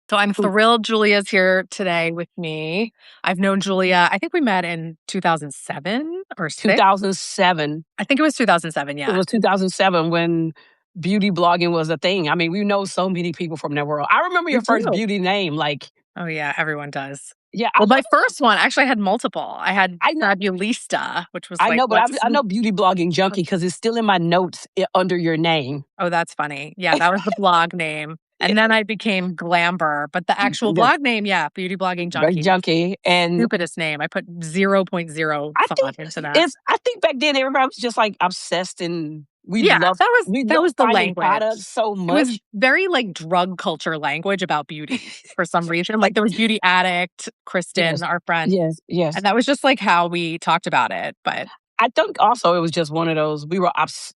So I'm thrilled Julia's here today with me. I've known Julia, I think we met in 2007 or 6. 2007. I think it was 2007, It yeah. was 2007 when beauty blogging was a thing. I mean, we know so many people from that world. I remember We your first do. beauty name. Like, Oh, yeah, everyone does. yeah, Well, my first one, actually, I had multiple. I had I know, Fabulista, which was I like, know, but I know beauty blogging junkie what's- because it's still in my notes under your name. oh, that's funny. Yeah, that was the blog name. And then I became Glamber, but the actual Yes, blog name, yeah, Beauty Blogging right, Junkie. junkie. And Stupidest name. I put 0.0 I thought think into that. I think back then everybody was just like obsessed and Yeah, we that love was the finding language. products so It was much. very, like, drug culture language about beauty for some reason. Like, there was Beauty Addict, Kristen, Yes, our friend, yes, yes. and that was just, like, how we talked about it, but I think also it was just one of those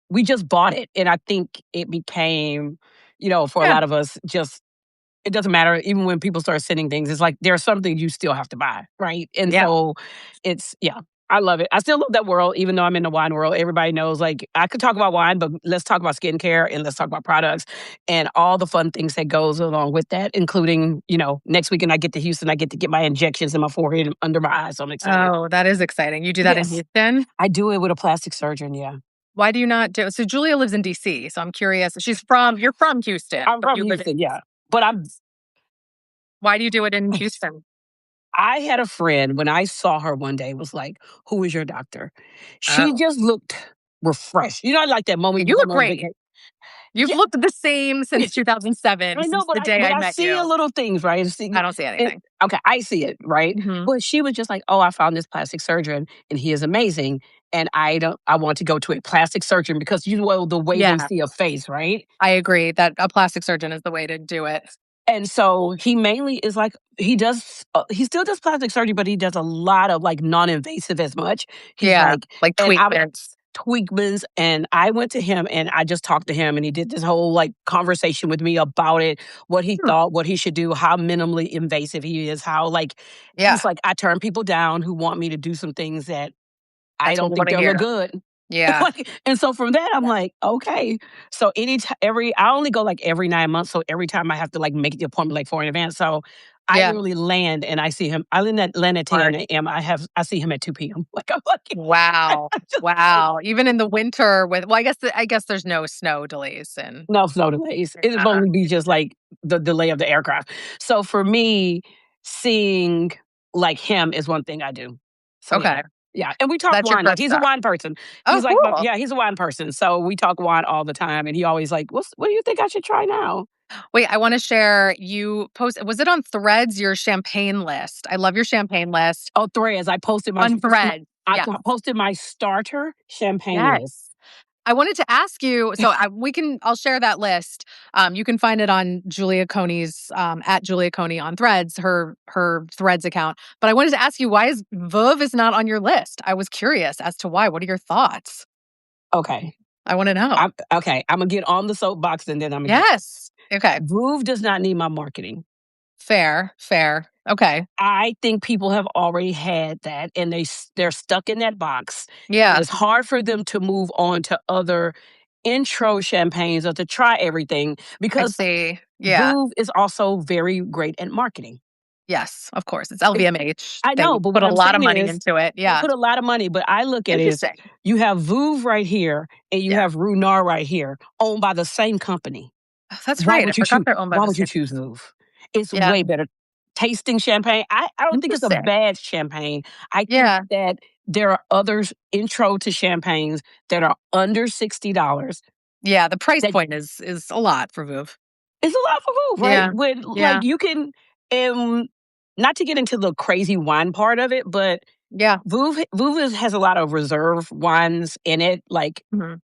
we just bought it, and I think it became, for a yeah, lot of us, just it doesn't matter. Even when people start sending things, it's like there are some things you still have to buy, right? And yeah. so yeah, I love it. I still love that world, even though I'm in the wine world. Everybody knows, like, I could talk about wine, but let's talk about skincare and let's talk about products and all the fun things that goes along with that, including, next weekend I get to Houston, I get to get my injections in my forehead and under my eyes. So I'm excited. Oh, that is exciting. You do that in Yes, Houston? I do it with a plastic surgeon. Yeah. Why do you not do so Julia lives in DC, so I'm curious. You're from Houston, I'm but from you live in Houston, yeah. But why do you do it in Houston? I had a friend when I saw her one day was like, "Who is your doctor?" She Oh. just looked refreshed. Like that moment You you look come on great. vacation. You've Yeah, looked the same since 2007, I know, since but the day but I I met see a you. little things, right? I don't see And, anything. okay, I see it, right? Mhm. But she was just like, "Oh, I found this plastic surgeon, and he is amazing, and I want to go to a plastic surgeon because the way they Yeah, see a face, right?" I agree that a plastic surgeon is the way to do it. And so he mainly is like he still does plastic surgery, but he does a lot of like non-invasive as much. He's Yeah, like, like and I treatments. Tweakmans, and I went to him and I just talked to him and he did this whole like conversation with me about it, what he Hmm, thought, what he should do, how minimally invasive he is, how like yeah, he's like, I turn people down who want me to do some things that I that's what don't we think wanna they'll look hear. good. Yeah, Like, and so from that, I'm yeah, like, okay. So I only go like every 9 months. So every time I have to like make the appointment like far in advance. So I yeah, literally land and I see him. I land at smart. 10 a.m. I see him at 2 p.m. Like, I'm like, Wow, I'm just like, wow. Even in the winter with well, I guess there's no snow delays and no snow delays. It'll only be just like the delay of the aircraft. So for me, seeing like him is one thing I do. So yeah. okay, Yeah. And we talk that's your wine. Like first he's a stop. wine person. Oh, He's like, cool. yeah, he's a wine person. So we talk wine all the time. And he always like, what do you think I should try now? Wait, I wanna share you post was it on Threads, your champagne list? I love your champagne list. Oh, Threads. I posted On Threads, yeah. posted my starter champagne list. Yes. I wanted to ask you, so I'll share that list. You can find it on Julia Coney's at Julia Coney on Threads, her Threads account. But I wanted to ask you, why is Veuve is not on your list? I was curious as to why. What are your thoughts? Okay. I want to know. Okay. I'm gonna get on the soapbox and then I'm gonna get Yes. Okay. Groove does not need my marketing. Fair. Fair. Okay. I think people have already had that and they're stuck in that box. And Yeah. it's hard for them to move on to other intro champagnes or to try everything I because see. Yeah. Vouv is also very great at marketing. Yes. Of course. It's It- LVMH. I know, They but put what a I'm lot of saying money is into it. they Yeah. put a lot of money, but I look at it as Interesting. you have Vouv right here and you Yeah. have Runar right here, owned by the same company. Oh, that's right. I forgot they're owned by Why the would you same. choose Vouv? It's Yeah. way better. Tasting champagne, I don't think it's a Interesting. bad champagne. I think Yeah. that there are others intro to champagnes that are under $60 Yeah, the price that point is a lot for Veuve. is a lot for Vouv, right? Yeah, With yeah, like you can not to get into the crazy wine part of it, but yeah, Vouv has a lot of reserve wines in it, like, mhm,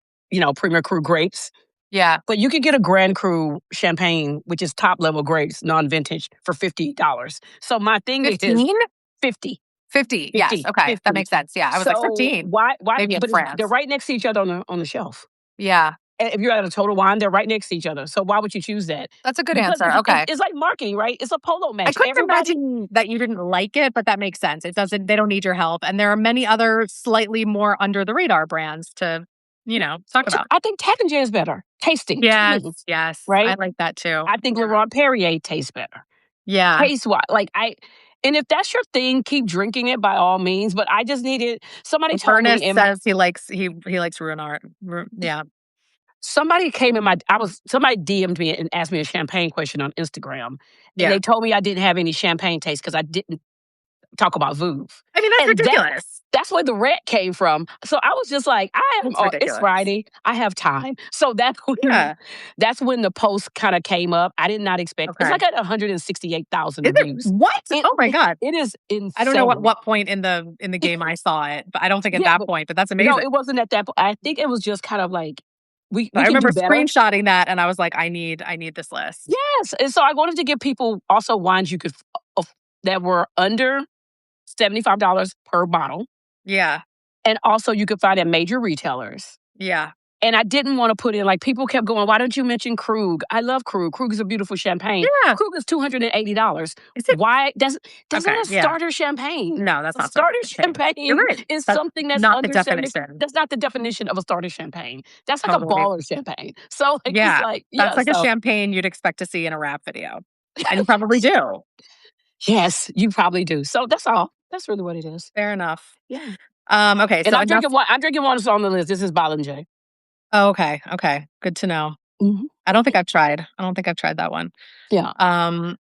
Premier Cru grapes. yeah. But you could get a Grand Cru champagne, which is top level grapes, non-vintage, for $50. So my thing is 15? 50, 50, yes, 50, okay, that 50. makes sense, yeah, I was like, So 15? why? Maybe in But they're France. right next to each other on the shelf. Yeah, And if you're at a Total Wine, they're right next to each other. So why would you choose that? that's a good Because answer, okay. it's like marketing, right? It's a polo I match. couldn't Everybody. imagine that you didn't like it, but that makes sense. They don't need your help, and there are many other slightly more under the radar brands to, talk about. I think Tapping is better tasting to Yes, me, yes, I right? like that too. I think Yeah, Laurent Perrier tastes better. Yeah. taste wise. And if that's your thing, keep drinking it by all means. But I just needed somebody told me Ernest in my says he likes Ruinart. Yeah. somebody came in my I was somebody DM'd me and asked me a champagne question on Instagram, and Yeah. they told me I didn't have any champagne taste because I didn't talk about Vouv. I mean, that's And ridiculous. that's where the rant came from. So I was just like, It's it's ridiculous. Friday. I have time. So Yeah. that's when the post kind of came up. I did not expect it's Okay. like at 168,000 Is it views. what? It Oh my god. it is I don't know insane. what point in the game I saw it, but I don't think at Yeah, that but point, but that's no, amazing. it wasn't at that point. I think it was just kind of like So we I can remember do better. screenshotting that and I was like, I need this list. Yes. And so I wanted to give people also wines you could that were under $75 per bottle. Yeah. And also you could find at major retailers. Yeah. And I didn't want to put in, like, people kept going, why don't you mention Krug? I love Krug. Krug is a beautiful champagne. Yeah. Krug is $280. Is it Why? That's okay, not a yeah. starter champagne. No, that's A not starter starter champagne. You're champagne right. is That's something that's not the under 70. definition. That's not the definition of a starter champagne. That's like a Totally. baller champagne. So it's Yeah. like, That's yeah, like a so champagne you'd expect to see in a rap video. And you probably do. yes, you probably do. So that's all. That's really what it is. Fair enough. Yeah. Okay, And so enough. I'm drinking one that's on the list. This is Bollinger. Oh, okay, okay. Good to know. Mhm. I don't think I've tried that one. Yeah. Um,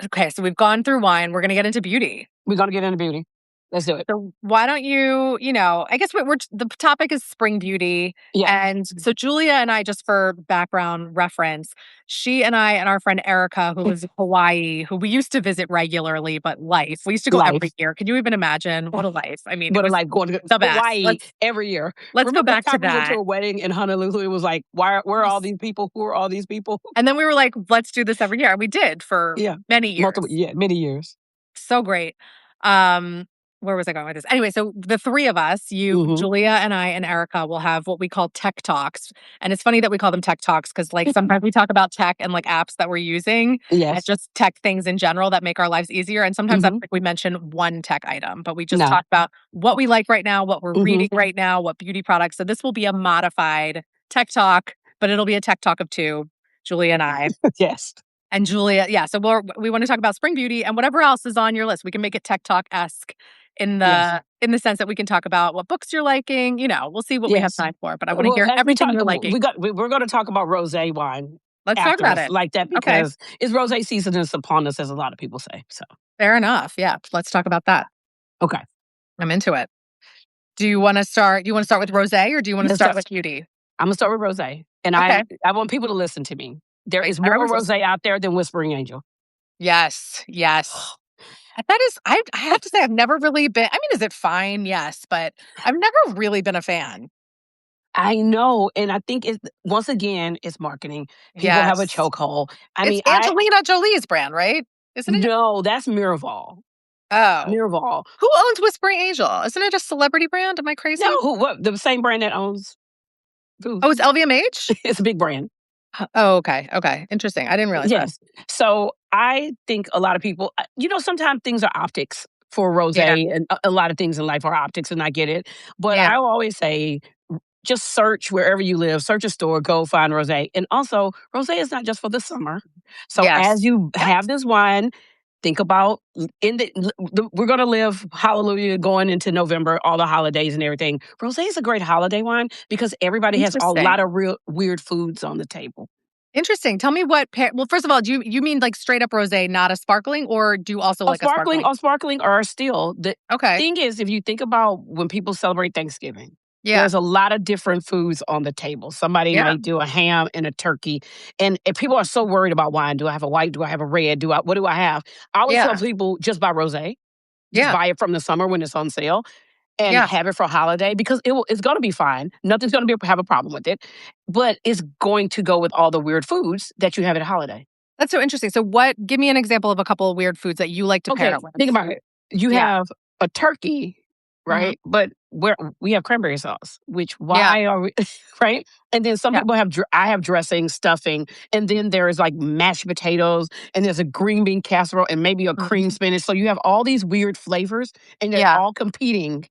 okay, so we've gone through wine. We're gonna get into beauty. We're gonna get into beauty. Let's do it. So why don't I guess the topic is spring beauty. Yeah. And so Julia and I, just for background reference, she and I and our friend Erica, who lives in Hawaii, who we used to visit regularly, but we used to go every Life. year. Could you even imagine what a life? I mean, it But was like going to the best. Hawaii every year. Let's go Remember the back to time we went to that. a wedding in Honolulu? It was like, where are all these people? Who are all these people? And then we were like, let's do this every year. And we did for Yeah. many years. Many years. So great. Um, where was I going with this? Anyway, so the three of us, Mhm. Julia and I and Erica, will have what we call tech talks. And it's funny that we call them tech talks because like sometimes we talk about tech and like apps that we're using and Yes. just tech things in general that make our lives easier. And sometimes that's Mhm. like we mention one tech item, but we just No. talk about what we like right now, what we're Mhm. reading right now, what beauty products. So this will be a modified tech talk, but it'll be a tech talk of two, Julia and I. Yes. And Julia, yeah. So we want to talk about spring beauty and whatever else is on your list. We can make it tech talk-esque in Yes. the sense that we can talk about what books you're liking. We'll see what we have Yes. time for. But I want to Well, hear as we everything talk, you're liking. we're going to talk about rosé wine Let's talk after about it. like that Okay, because it's rosé season is upon us, as a lot of people say. So fair enough. Yeah, let's talk about that. okay, I'm into it. Do you want to start? Do you want to start with rosé or do you want to let's start start. with beauty? I'm gonna start with rosé, and Okay, I want people to listen to me. There great. is more Everyone's listening. rosé out there than Whispering Angel. Yes, yes. That is, I have to say, I've never really been. I mean, is it fine? Yes, but I've never really been a fan. I know, and I think it's once again, it's marketing. People have a Yes. chokehold. I It's mean, I Angelina Jolie's brand, right? Isn't it? no, that's Miraval. Oh. Miraval. Who owns Whispering Angel? Isn't it a celebrity brand? Am I No, crazy? what the same brand that owns Booth. Oh, it's LVMH? It's a big brand. Oh, okay. Okay. Interesting. I didn't realize that. Yes. So I think a lot of people, sometimes things are optics for Yeah. rosé, and a lot of things in life are optics, and I get it. But Yeah. I always say, just search wherever you live, search a store, go find rosé. And also, rosé is not just for the summer. So as Yes. you Yep. have this wine, think about we're going to live hallelujah going into November, all the holidays and everything. Rosé is a great holiday wine because everybody has a lot Interesting. of real weird foods on the table. Interesting. Tell me well, first of all, do you mean like straight up rosé, not a sparkling, or do you also like a sparkling? Sparkling or still. The Okay. thing is, if you think about when people celebrate Thanksgiving, Yeah. there's a lot of different foods on the table. Somebody Yeah. might do a ham and a turkey. And if people are so worried about wine, do I have a white? Do I have a red? What do I have? I always tell Yeah. people just buy rosé. Just Yeah. buy it from the summer when it's on sale and Yeah. have it for holiday because it's going to be fine. Nothing's going to have a problem with it, but it's going to go with all the weird foods that you have at holiday. That's so interesting. So give me an example of a couple of weird foods that you like to pair Okay, it with. think about it. You Yeah. have a turkey, Mhm. right? But where we have cranberry sauce, which Yeah. why are we right? And then some Yeah. people have I have dressing, stuffing, and then there is like mashed potatoes, and there's a green bean casserole, and maybe a cream Mhm. spinach. So you have all these weird flavors, and they're Yeah. all competing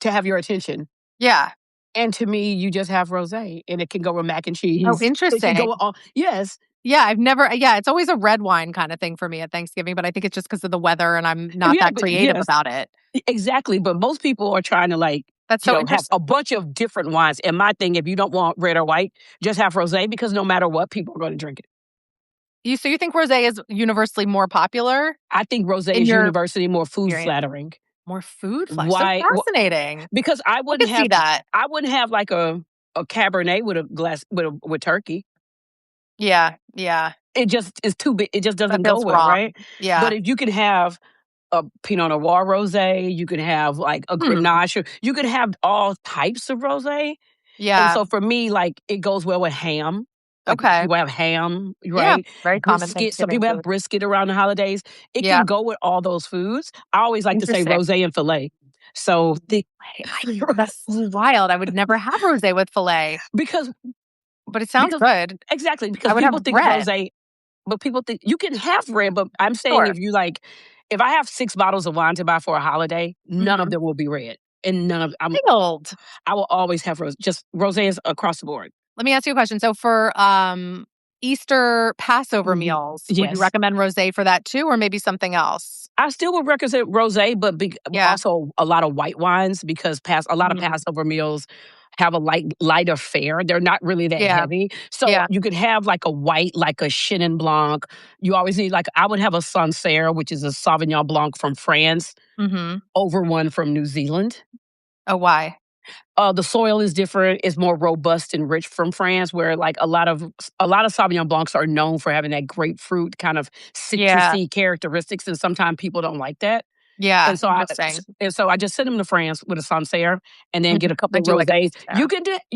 to have your attention. Yeah. And to me, you just have rosé, and it can go with mac and Oh, cheese. It can go interesting. with all yes. Yeah, I've never yeah, it's always a red wine kinda thing for me at Thanksgiving, but I think it's just because of the weather and I'm not Yeah, that but creative yes, about it. exactly. But most people are trying to like, That's so have interesting. a bunch of different wines. And my thing, if you don't want red or white, just have rosé because no matter what, people are going to drink it. You think rosé is universally more popular I think rosé in is your universally more food experience? flattering. More food flash so Why? fascinating. Because I could see that. I wouldn't have like a cabernet with a glass with turkey. Yeah, yeah, It just is too big. It just that doesn't go feels well, wrong. right? But Yeah. if you can have a Pinot Noir rosé, you can have like a Hmm, Grenache. You can have all types of rosé. And yeah, so for me, like it goes well with ham. Like okay. people have ham, Yeah, right? very common Brisket. Some Thanksgiving people have food. brisket around the holidays. It Yeah, can go with all those foods. I always like to say interesting. rosé and filet. So the That's wild. I would never have rosé with filet, because but it sounds because good. exactly because I would people have think bread. rosé, but people think you can have red. But I'm saying Sure. if you like, if I have 6 bottles of wine to buy for a holiday, none of Mhm. them will be red, and none of Wild. I will always have just rosés across the board. Let me ask you a question. So for, Easter Passover Mhm. meals, would you Yes. recommend rosé for that too, or maybe something else? I still would recommend rosé, but Yeah. also a lot of white wines because a lot of Mhm. Passover meals have a lighter fare. They're not really that Yeah. heavy. So Yeah. you could have like a white, like a Chenin Blanc. You always need like I would have a Sancerre, which is a Sauvignon Blanc from France, Mhm. over one from New Zealand. Oh, why? The soil is different. It's more robust and rich from France, where like a lot of Sauvignon Blancs are known for having that grapefruit kind of Yeah. citrusy characteristics, and sometimes people don't like that. Yeah. Interesting. And so I just sent him to France with a Sancerre and then get Mhm. a couple I of do like a rosés. Sancerre. You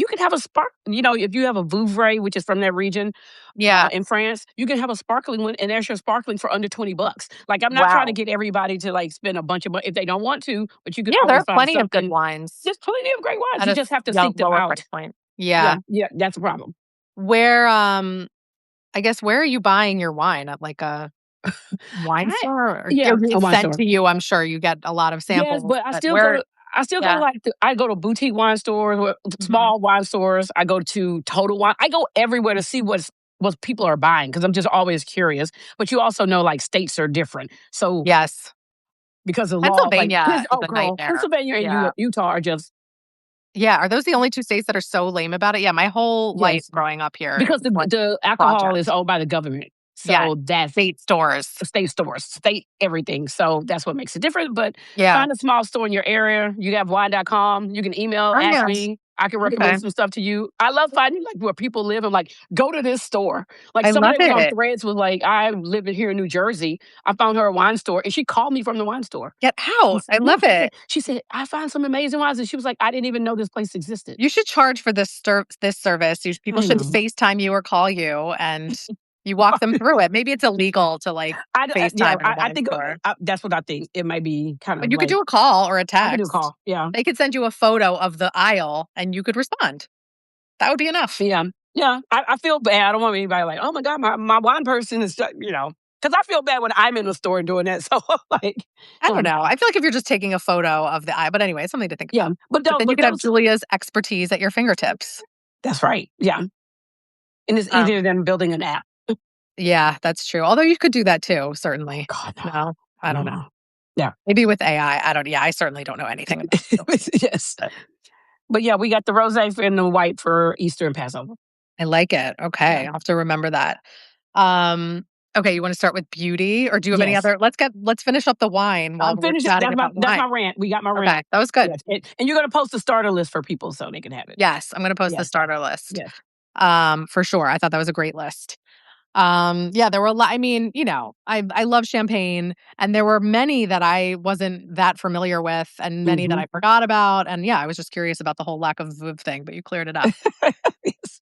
can have a spark, if you have a Vouvray, which is from that region, Yeah. in France, you can have a sparkling one, and there's your sparkling for under $20. Like I'm not trying to Wow. get everybody to like spend a bunch of money if they don't want to, but you could Yeah, there always are find plenty of good something. wines There's plenty of great wines. at You a just have to yeah, seek them lower out. price point. Yeah, Yeah. yeah, that's the problem. Where, I guess where are you buying your wine? At like a wine I store or Yeah, a it's wine sent store. to you, I'm sure you get a lot of Yes, samples, but but where I still go to yeah. like I go to boutique wine stores, Mhm. small wine stores. I go to Total Wine. I go everywhere to see what people are buying because I'm just always curious. But you also know like states are different. So Yes. because of laws like Pennsylvania is oh a girl, nightmare. Pennsylvania and Yeah. Utah are just Yeah, are those the only 2 states that are so lame about it? Yeah, my whole life yes. growing up here, it Because was like the alcohol is project. owned by the government. Yeah, So that's state stores. state stores, state everything. So that's what makes it different. But Yeah. find a small store in your area. You have wine.com. You can email, Oh, ask yeah. me. I can Okay. recommend some stuff to you. I love finding like where people live. I'm like, go to this store. Like I love somebody was on it. threads was like, I live here in New Jersey. I found her a wine store and she called me from the wine store. Get out. I Yeah, love it. she said, I found some amazing wines. And she was like, I didn't even know this place existed. You should charge for this service. People I should know. FaceTime you or call you, and you walk them through it. Maybe it's illegal to, like, Yeah, FaceTime in a I wine think store, that's what I think. It might be kind but of you could like, do a call or a I could do a text. call. Yeah. They could send you a photo of the aisle, and you could respond. That would be enough. Yeah, yeah. I feel bad. I don't want anybody like, oh my god, my wine person is, because I feel bad when I'm in the store doing that. So like, I don't um, know. I feel like if you're just taking a photo of the eye, but anyway, it's something to think yeah. about. But then you But could have those, Julia's expertise at your fingertips. that's right. Yeah, and it's Um, easier than building an app. yeah, that's true. Although you could do that too, Oh certainly. God, no, No, I don't know. no. Yeah, Maybe with AI. I don't yeah, I certainly don't know anything about it. yes. But But yeah, we got the rosé and the white for Easter and Passover. I like it. Yeah. Okay, I'll have to remember that. Um, okay, you wanna start with beauty, or do you have any Yes. other let's finish up the wine while I'm we're finished. chatting about That's wine. my rant. We got my rant. Okay, that was good. Yes, and you're gonna post a starter list for people so they can have it. Yes, I'm gonna post the Yes, starter list. yes. For sure. I thought that was a great list. Yeah, there were a lot I mean, I love champagne, and there were many that I wasn't that familiar with and many that Hmm. I forgot about, and yeah, I was just curious about the whole lack of Veuve thing, but you cleared it up. Yes.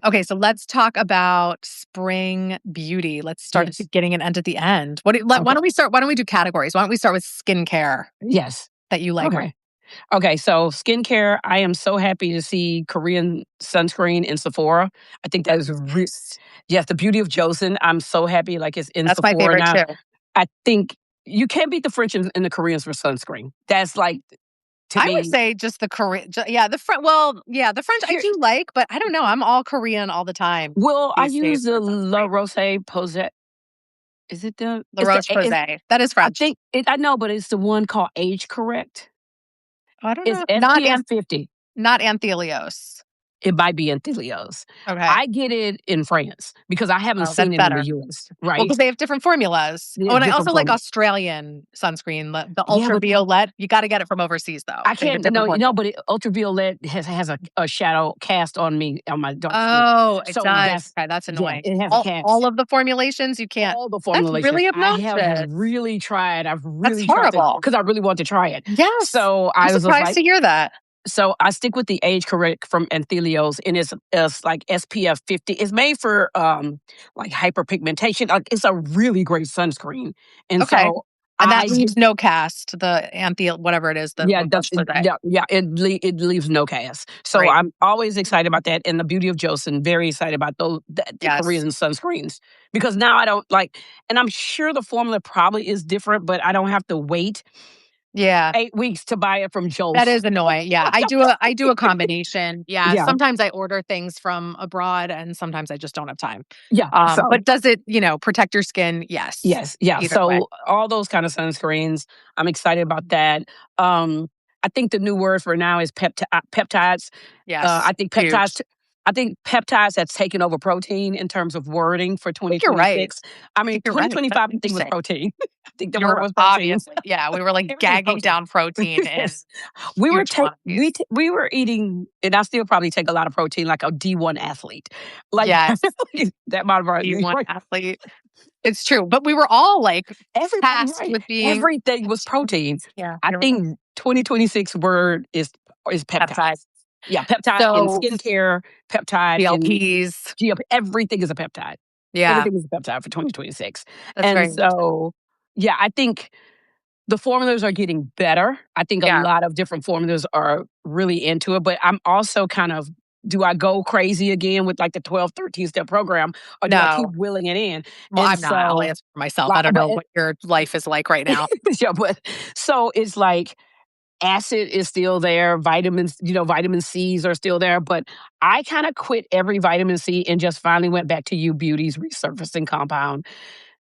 Okay, so let's talk about spring beauty. Let's start at the Yes. beginning and end at the end. Okay. Why don't we do categories? Why don't we start with skincare Yes. that you like? Okay. Okay, so skincare, I am so happy to see Korean sunscreen in Sephora. I think that is Yes. yes, the beauty of Joseon. I'm so happy like it's in That's my Sephora favorite now. too. I think you can't beat the French and the Koreans for sunscreen. That's like to I would me. say just the Korean, yeah, the French. Well, yeah, the French I Here, do like, but I don't know. I'm all Korean all the time well, I these days use the for La sunscreen. Roche Posay. Is it the? La It's the. It's, Roche-Posay. That is I French. think it. I know, but it's the one called Age Correct. I don't It's know. SPF 50. Not Anthelios. It might be in Thelios. Okay. I get it in France because I haven't Oh, seen that's it in the better. US, Well, right? because they have different formulas. They Oh, have and I different also like formulas. Australian sunscreen, the Yeah, but ultraviolet. You gotta get it from overseas, though. I They have a can't. different No, formula. but ultraviolet has a shadow cast on me on my dark skin. Oh, it So does. that's Okay, that's yeah, annoying. it has a All cast. of the formulations, you can't. All the That's formulations. really I have obnoxious. really tried. I've That's really tried to horrible. because I really want to try it. Yes. So I'm I was just surprised like, to hear that. so I stick with the age correct from Anthelios, and it's like SPF 50. It's made for like hyperpigmentation. Like it's a really great sunscreen, and Okay. so And that I get leaves no cast, the Anthel whatever it is, the yeah, La Roche-Posay. it leaves no cast. So Great. I'm always excited about that, and the beauty of Joseon, very excited about the Yes. Korean sunscreens because now I don't like, and I'm sure the formula probably is different, but I don't have to wait Yeah. 8 weeks to buy it from That Joe's. is annoying. Yeah, I do a combination. Yeah, Yeah, sometimes I order things from abroad and sometimes I just don't have time. yeah. So But does it, protect your skin? Yes. yes, yeah. Either way. So all those kind of sunscreens, I'm excited about that. Um, I think the new word for now is peptides. Yes. I think Huge. peptides has taken over protein in terms of wording for I think you're right. 2026. I I mean, think you're right. That's 2025, I think was interesting. protein. I think the word You're was protein. obviously, yeah, we were like Everything's gagging protein. down protein in Yes. We were huge take quantities. we were eating, and I still probably take a lot of protein like a D1 athlete. Like Yes. that amount of our You want athlete. It's true. But we were all like everybody tasked right. with being Everything was protein. yeah, I you're right. think 2026 word is Peptide. peptides. Yeah, peptide in So skincare, peptide in GLPs. GLP, everything is a peptide. Yeah, Everything is a peptide for 2026. that's And very interesting. so, yeah, I think the formulas are getting better. I think a Yeah. lot of different formulas are really into it, but I'm also kind of, do I go crazy again with like the 12, 13 step program, or do I keep No. wheeling it in? Well, And I'm not. I'll so, answer for myself. like, I don't know what your life is like right now. yeah, but so it's like acid is still there, vitamins, vitamin C's are still there, but I kind of quit every vitamin C and just finally went back to U Beauty's resurfacing compound.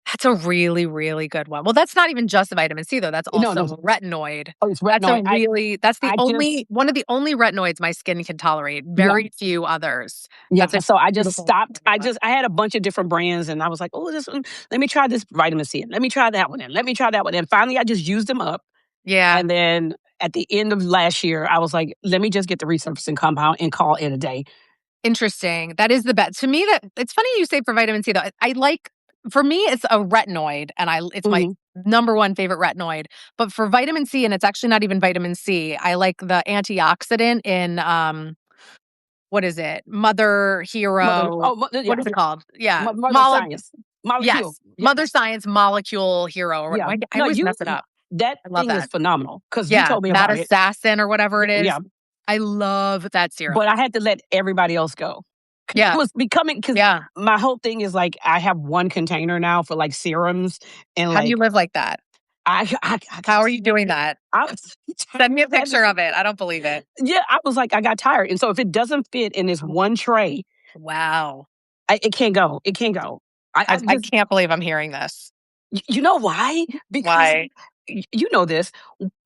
That's a really, really good one. Well, that's not even just the vitamin C though. That's No, also no, retinoid. oh, it's That's a retinoid. really that's the I just only one of the only retinoids my skin can tolerate. yeah. Very few others. Yeah, That's a so I just beautiful stopped. formula. I had a bunch of different brands, and I was like, "Oh, this one. Let me try this vitamin C. Let me try that one. And let me try that one." And finally, I just used them up. Yeah. And then at the end of last year, I was like, "Let me just get the resurfacing compound and call it a day." Interesting. That is the best. To me, that it's funny you say for vitamin C though. I like for me it's a retinoid and it's my Mhm. number one favorite retinoid. But for vitamin C, and it's actually not even vitamin C, I like the antioxidant in what is it? Mother Hero. Yeah, What is it called? Yeah. mother science molecule. Yes. Mother Yes, Science Molecule Hero. yeah. I No, always mess it up. that I love thing is that. phenomenal because you Yeah. told me about it. Madassassin or whatever it Yeah, is. I love that serum. but I had to let everybody else go. 'Cause it Yeah. was becoming because Yeah. my whole thing is like I have one container now for like serums and How do you like live like that? I How got are you doing that? I was Send me a tired. picture of it. I don't believe it. Yeah, I was like, I got tired. And so if it doesn't fit in this one tray, Wow. it can't go. It can't go. I I just, can't believe I'm hearing this. you know why? Because Why? you know this.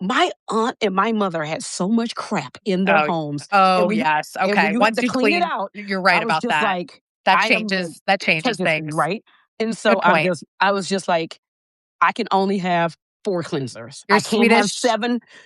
My aunt and my mother had so much crap in their Oh, homes. oh, And yes. when Okay. you have Once to you clean it clean, out, you're I right was about just that. like, I am That changes changes things, things. right? And so Good point. I was just like, I can only have 4 cleansers. Your I can't have Swedish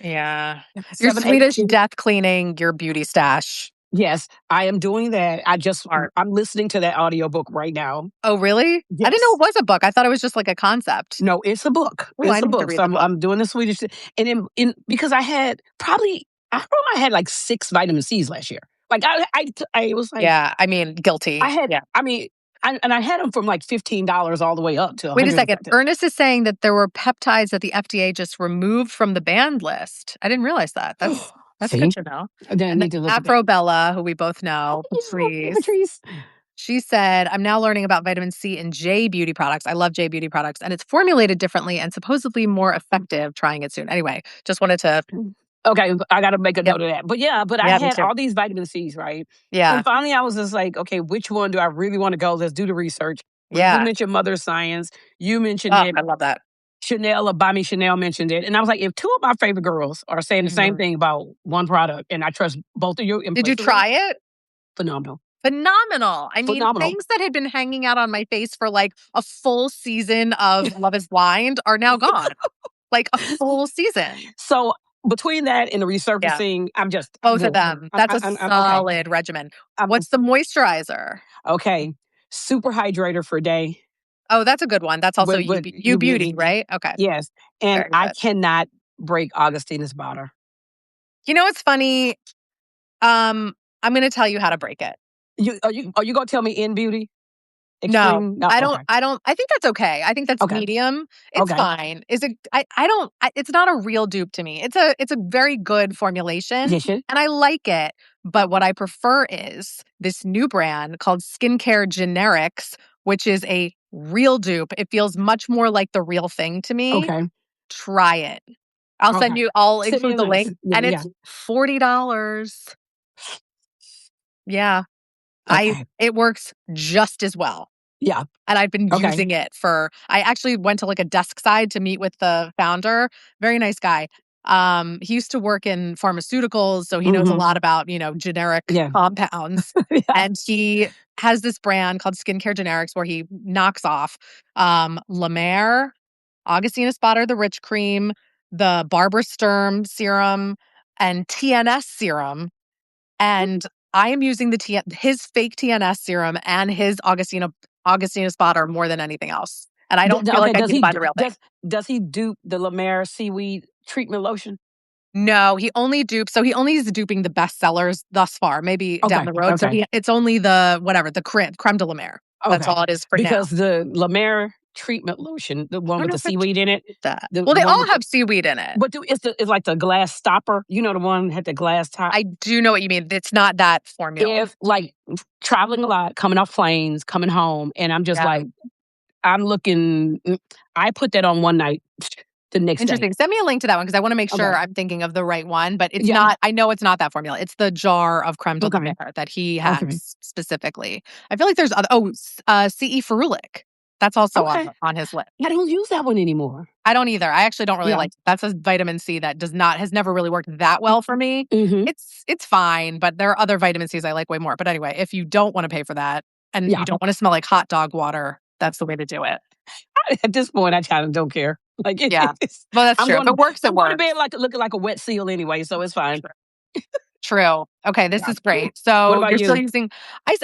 yeah. Your 7, 8. Swedish death cleaning your beauty stash. Yes, I am doing that. Smart. I'm listening to that audiobook right now. Oh, really? I didn't know Yes. it was a book. I thought it was just like a concept. No, it's a book. Oh, I It's a need to book. read So the book. I'm doing the Swedish and in because I had probably I remember I had like 6 vitamin C's last year. Like I was like Yeah. I mean, I guilty. had Yeah. I mean I had them from like $15 all the way up to Wait a second. 150. Ernest is saying that there were peptides that the FDA just removed from the banned list. I didn't realize that. That's good See? to know. Then I And then need to look at that. Afrobella, who we both know, Oh, yeah, Patrice, Patrice. she said, I'm now learning about vitamin C in J beauty products. I love J beauty products, and it's formulated differently and supposedly more effective. Trying it soon. Anyway, just wanted to Okay, I gotta make a Yep. note of that. But yeah, but I Yeah, me had too. all these vitamin C's, right? And Yeah. finally, I was just like, okay, which one do I really want to go? Let's do the research. You Yeah. mentioned Mother Science. You mentioned Oh, it. I love that. Chanel or By Me Chanel mentioned it. And I was like, if two of my favorite girls are saying the same Mhm. thing about one product, and I trust both of you Did you implicitly, try it? phenomenal. Phenomenal. I mean, Phenomenal. things that had been hanging out on my face for, like, a full season of Love Is Blind are now gone. Like, a full season. So between that and the Yeah, resurfacing, I'm both of good. them. That's a I'm okay. solid regimen. I'm What's the moisturizer? okay. Super hydrator for a day Oh, that's a good one. That's also with You you Beauty, beauty. right? Okay, Yes. And very I good. cannot break Augustina's butter. You know what's funny? Um, I'm gonna tell you how to break it. Are you gonna tell me in beauty? No, Extreme? No, I don't okay. I don't I think that's okay. I think that's Okay. medium. It's Okay. fine. Is it I don't it's not a real dupe to me. It's a very good formulation Yes, it. and I like it, but what I prefer is this new brand called Skincare Generics, which is a real dupe. It feels much more like the real thing to me. Okay. Try it. Okay. I'll Send me include a the link. link Yeah, and yeah. it's $40. Yeah. I Okay. It works just as well. Yeah. And I've been Okay. using it for I actually went to, like, a desk side to meet with the founder, very nice guy. He used to work in pharmaceuticals, so he knows a Mhm. lot about, generic Yeah. compounds, Yeah. and he has this brand called Skincare Generics where he knocks off, La Mer, Augustina Spotter, the Rich Cream, the Barbara Sturm serum, and TNS serum, and I am using his fake TNS serum and his Augustina spotter more than anything else, and I don't feel like Okay, I need to buy the real thing. does he do the La Mer seaweed treatment lotion? No, he only is duping the best sellers thus far, maybe down Okay. the road, so Okay. it's only the whatever, the crème de la mer. That's Okay. all it is for now. Because the La Mer treatment lotion, the I one don't with know the if I've seaweed in it, tried that. the Well, the they one all with the have seaweed in it. but it's like the glass stopper. You know the one that had the glass top? I do know what you mean. It's not that formula. If like traveling a lot, coming off planes, coming home, and I'm just Yeah. like, I'm looking I put that on one night, the next day. Interesting. Send me a link to that one because I wanna make sure Okay. I'm thinking of the right one, but it's Yeah. not I know it's not that formula. It's the jar of crème de la Okay. mer that he Okay. has specifically. I feel like there's other CE Ferulic. That's also Okay. on his list. I don't use that one anymore. I don't either. I actually don't really Yeah. like that's a vitamin C that has never really worked that well for me. Mhm. It's fine, but there are other vitamin Cs I like way more. But anyway, if you don't wanna pay for that and you Yeah. don't wanna smell like hot dog water, that's the way to do it. At this point, I kind of don't care. Like Yeah. it's, Well, that's true. If it works, it I'm going to bed works. like looking like a wet seal anyway, so it's fine. True. Okay, this Yeah. is great. What So about you're still you? using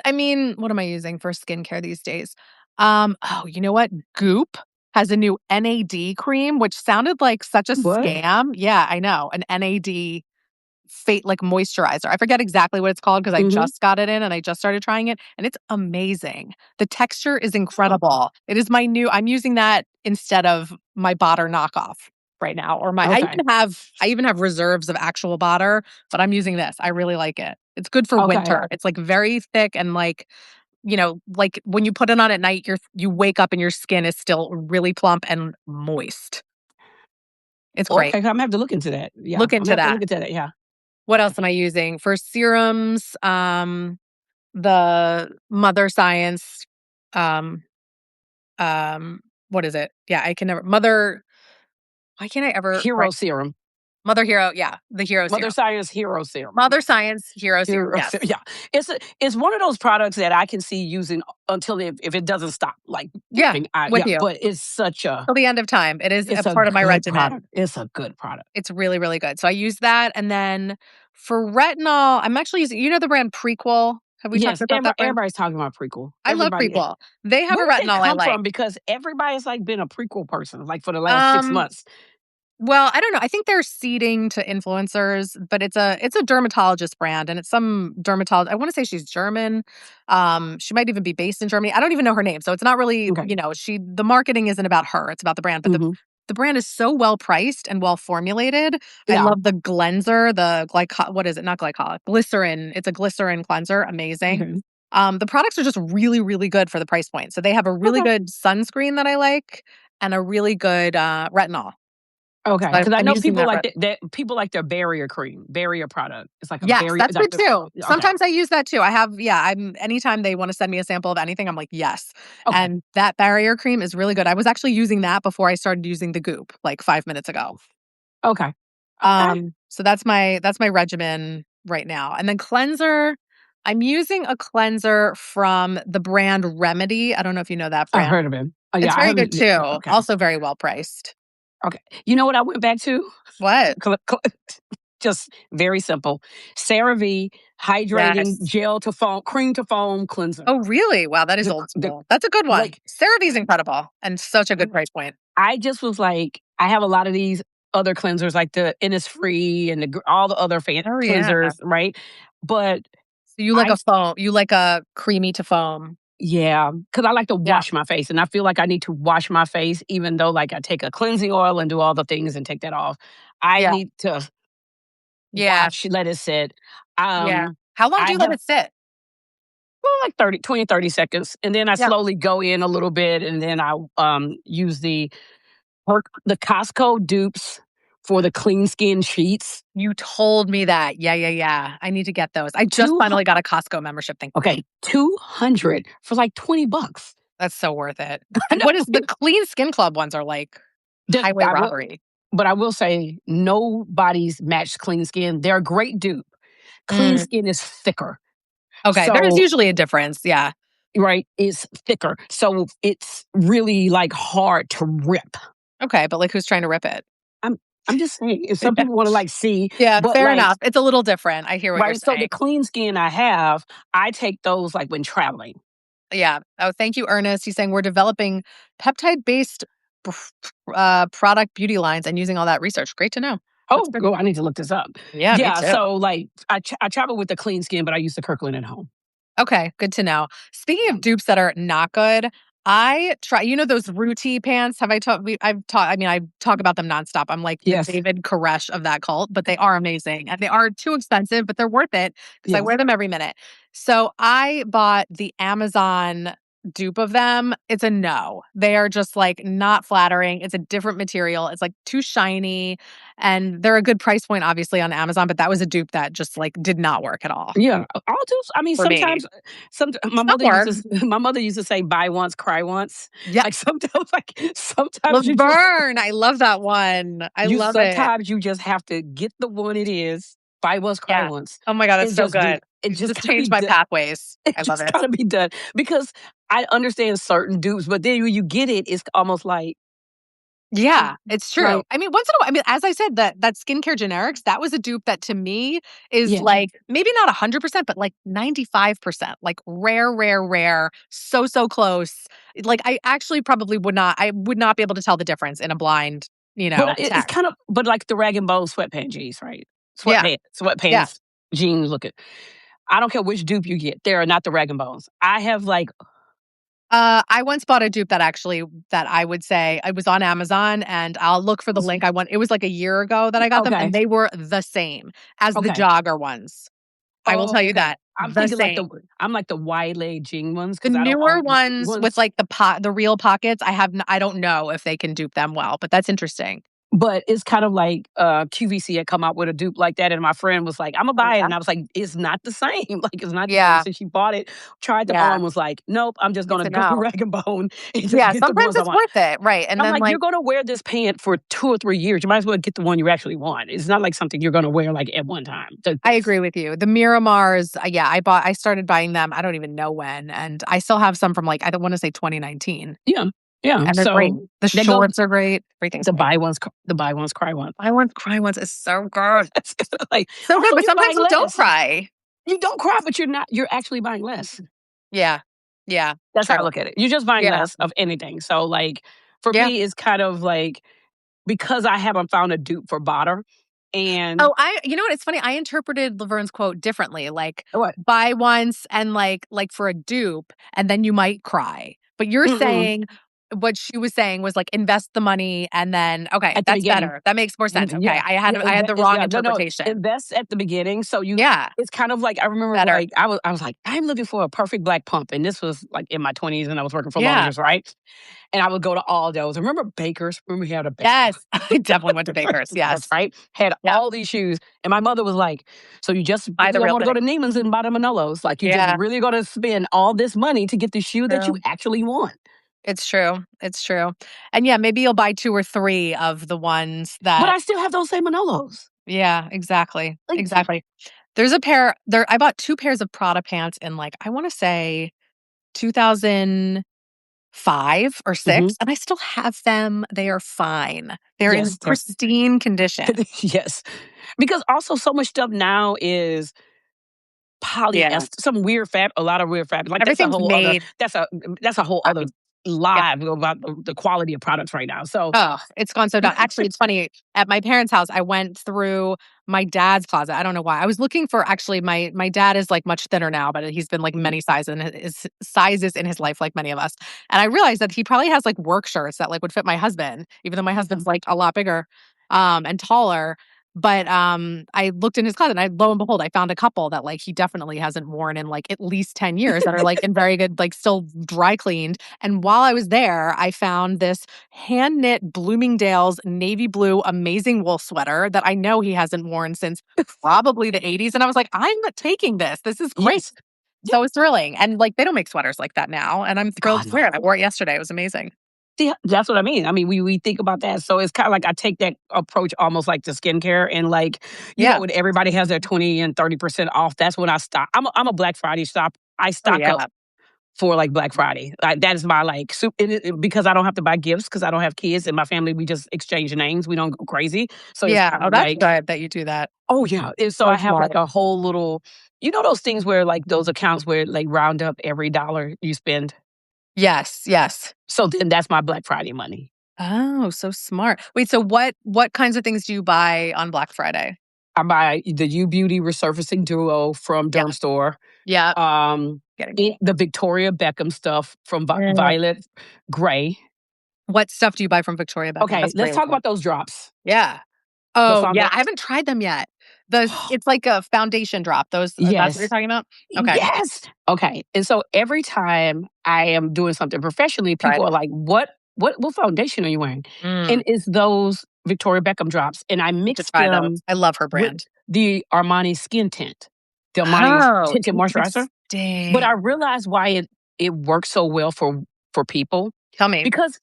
I mean, what am I using for skincare these days? Oh, you know what? Goop has a new NAD cream, which sounded like such a What? scam. Yeah, I know. An NAD fate like moisturizer. I forget exactly what it's called because I Mhm. just got it in and I just started trying it and it's amazing. The texture is incredible. It is I'm using that instead of my Botter knockoff right now or my Okay. I even have reserves of actual Botter, but I'm using this. I really like it. It's good for Okay. winter. It's like very thick and like like when you put it on at night, you wake up and your skin is still really plump and moist. It's great. Okay. I'm gonna have to look into that. Yeah. Look I'm gonna into have to that. look into that. Yeah. What else am I using? For serums, the Mother Science, um, what is it? Yeah, I can never Mother why can't I ever Hero right serum. Mother Hero, yeah, the Hero Mother serum. Science Hero serum. Mother Science Hero serum, Hero serum. yes. Yeah. It's one of those products that I can see using until if it doesn't stop like Yeah, dripping. with Yeah. you. But it's such a Till the end of time. It is a it's a part of my good regimen. product. It's a good product. It's really, really good. So I use that, and then for retinol, I'm actually using the brand Prequel? Have we talked Yes, about that brand? everybody's talking about prequel. I love Everybody. Prequel. They have a Where did they retinol I come like. from? Because everybody's like been a prequel person like for the last six Um months. Well, I don't know. I think they're seeding to influencers, but it's a dermatologist brand and it's some dermatologist. I want to say she's German. She might even be based in Germany. I don't even know her name. So it's not really, Okay. the marketing isn't about her. It's about the brand. But the Hmm. the brand is so well priced and well formulated. I Yeah. love the cleanser, the what is it? Not glycolic, glycerin. It's a glycerin cleanser. Amazing. Okay. The products are just really, really good for the price point. So they have a really Okay. good sunscreen that I like and a really good retinol. Okay, So because I I'm know using people that. like that people like their barrier cream, barrier product. It's like a Yes, barrier that's like good the too. okay, Sometimes I use that too. I have yeah, I'm anytime they wanna send me a sample of anything, I'm like, "Yes." okay, And that barrier cream is really good. I was actually using that before I started using the Goop, like, 5 minutes ago. okay, okay. So that's my regimen right now. And then cleanser, I'm using a cleanser from the brand Remedy. I don't know if you know that I've brand. heard of him. Oh, It's yeah, I very good haven't too. okay, Also very well priced. okay. You know what I went back to? What? Cl cl just very simple. CeraVe hydrating Yes. gel to foam cream to foam cleanser. Oh, really? Wow, that is The old the school. That's a good one. like, CeraVe's incredible and such a good price point. I just was like, I have a lot of these other cleansers like the Innisfree and all the other Oh, yeah. cleansers, right? But So you like I a foam you like a creamy to foam. yeah, because I like to Yeah. wash my face, and I feel like I need to wash my face even though, like, I take a cleansing oil and do all the things and take that off. I Yeah. need to Yeah. let it sit. Yeah. How long do I you let have it sit? well, like 30, 20, 30 seconds, and then I Yeah. slowly go in a little bit, and then I, use the Costco dupes for the clean skin sheets. You told me that. Yeah, yeah, yeah. I need to get those. I just 2 finally got a Costco membership, thank okay, 200 for, like, 20 bucks. That's so worth it. I And what is the know. Clean Skin Club ones are like That highway I will robbery. but I will say nobody's matched clean skin. They're a great dupe. Clean Mm, skin is thicker. okay, there's So usually a difference, yeah. right, it's thicker. So it's really, like, hard to rip. Okay, but, like, who's trying to rip it? I'm I'm just saying, if some Yeah. people wanna, like, see, Yeah, but, fair like enough. It's a little different. I hear what you're right, so the saying. clean skin I have, I take those, like, when traveling. Yeah. Oh, thank you, Ernest. He's saying we're developing peptide-based product beauty lines and using all that research. Great to know. That's Oh, good. oh, I need to look this up. Yeah, me Yeah, too. so, like, I travel with the clean skin, but I use the Kirkland at home. Okay, good to know. Speaking Yeah. of dupes that are not good, I try those Ruti pants? Have I talked I've talked I mean, I talk about them nonstop. I'm like the Yes. David Koresh of that cult, but they are amazing and they are too expensive, but they're worth it because I Yes. wear them every minute. So I bought the Amazon dupe of them. It's a no. They are just like not flattering. It's a different material. It's like too shiny and they're a good price point obviously on Amazon, but that was a dupe that just like did not work at all Yeah, I'll do I mean, for me. sometimes some my Some mother used to work. my mother used to say, "Buy once, cry once." Yeah. Like, sometimes like, sometimes you just Laverne, I love that one. I you love it. sometimes you just have to get the one it is, buy once, cry Yeah. once, Oh my god, that's and so just do good. it. It You just just gotta be changed my done. pathways. It I love just it. gotta be done because I understand certain dupes, but then when you get it, it's almost Yeah, it's true. like I mean, once in a while, I mean, as I said, that skincare generics, that was a dupe that to me is yeah. like maybe not 100%, but like 95%, like rare, rare, rare, so, so close. Like I actually probably I would not be able to tell the difference in a blind, But it's test. kind of but like the rag and bone sweatpant jeans, right? Yeah. Yeah. Sweatpants jeans looking. I don't care which dupe you get, they are not the rag and bones. I have like I once bought a dupe that I would say I was on Amazon and I'll look for the link. It was like a year ago that I got them and okay, they were the same as the okay. jogger ones. I will tell Oh, you okay. that. The same. I'm like the wide leg jean ones The because I don't newer own ones with ones. like the real pockets, I don't know if they can dupe them well, but that's interesting. But it's kind of like, QVC had come out with a dupe like that, and my friend was like, "Imma Oh, buy it," yeah. and I was like, "It's not the same, like, it's not the same." Yeah. So she bought it, tried them Yeah. on, was like, "Nope, I'm just Good gonna to go to know. Rag& Bone and just Yeah, get the sometimes ones I it's want." worth it. Right. And I'm then like, "You're like gonna wear this pant for 2 or 3 years, you might as well get the one you actually want. It's not like something you're gonna wear, like, at one time." The I agree with you. The Miramars, yeah, I started buying them, I don't even know when, and I still have some from, like, I don't wanna say 2019, yeah, yeah, and they're great. so The they go shorts are great. Everything's great. the buy once, cry once. Buy Once, Cry Once is so good. Like, So good, "Oh, but you're sometimes buying you don't less." cry. You don't cry, but you're actually buying less. Yeah. Yeah. That's how I True. look at it. You're just buying Yeah. less of anything. So, like, for Yeah. me, it's kind of like because I haven't found a dupe for Botter and Oh, you know what? It's funny. I interpreted Laverne's quote differently. Like, what? buy once and like for a dupe, and then you might cry. But you're Mm-mm. saying what she was saying was, like, invest the money and then okay, At the that's beginning. better. That makes more sense. Okay, Yeah, yeah, I had the wrong yeah, no, interpretation. invest at the beginning, so you Yeah, it's kind of like I remember, better. like, I was like, "I'm looking for a perfect black pump," and this was, like, in my 20s, and I was working for Yeah. Lowe's, right? And I would go to Aldo's. Remember Baker's? Remember we had a Baker Yes. I definitely went to Baker's, That's yes. right. Had Yeah. all these shoes, and my mother was like, "So you just Buy really the don't real wanna go to thing. Neiman's and buy the Manolos? Like, you just Yeah, really gonna spend all this money to get the shoe that you true. actually want?" It's true, it's true. And yeah, maybe you'll buy 2 or 3 of the ones But that I still have those same Manolos. yeah, exactly, Like, exactly. There's a pair there I bought 2 pairs of Prada pants in, like, I wanna say 2005 or mhm. 6, and I still have them. They are fine. They're in Yes, pristine condition. yes. Because also so much stuff now is Yeah. polyester, some weird fab a lot of weird fabric. Like, Everything's made that's a whole other right. Yeah. live about the quality of products right now. So Oh, it's gone so down. Actually, it's funny. At my parents' house, I went through my dad's closet. I don't know why. I was looking for actually my dad is like much thinner now, but he's been like mhm, many sizes in his life, like many of us. And I realized that he probably has like work shirts that like would fit my husband, even though my husband's like a lot bigger and taller. But I looked in his closet and lo and behold, I found a couple that like he definitely hasn't worn in like at least 10 years that are like in very good, like still dry cleaned. And while I was there, I found this hand knit Bloomingdale's navy blue amazing wool sweater that I know he hasn't worn since probably the 80s. And I was like, I'm taking this. This is great. yes. Yeah. So it was thrilling. And like they don't make sweaters like that now. And I'm thrilled God, to wear it. I no. wore it yesterday. It was amazing. See, that's what I mean. I mean, we think about that. So it's kinda like I take that approach almost like to skincare and, like, Yeah. when everybody has their 20 and 30% off, that's when I stop. I'm a Black Friday shop. I Oh stock up yeah. for, like, Black Friday. Like, that is my, like, because I don't have to buy gifts because I don't have kids in my family, we just exchange names, we don't go crazy. So it's Yeah. kind Oh, of that's like good that you do that. oh, yeah, and so So I have, like, smart. a whole little those things where, like, those accounts where, like, round up every dollar you spend? Yes. Yes. So then that's my Black Friday money. Oh, so smart. Wait, so what kinds of things do you buy on Black Friday? I buy the U Beauty Resurfacing Duo from Yeah. Derm Store, Yeah. um, Getting me. the Victoria Beckham stuff from Mm. Violet Gray. What stuff do you buy from Victoria Beckham? Okay, That's let's great. talk about those drops. Yeah. The Oh, yeah, founda I haven't tried them yet. It's like a foundation drop. Those that's what you're Yes. talking about? Okay, Yes! Okay, and so every time I am doing something professionally, tried people are it. like, "What foundation are you wearing?" Mm, And it's those Victoria Beckham drops, and I need to mix try those. them I love her with brand. the Armani Skin Tint, the Armani Oh, tinted moisturizer. But I interesting. realized why it works so well for people, Tell me. because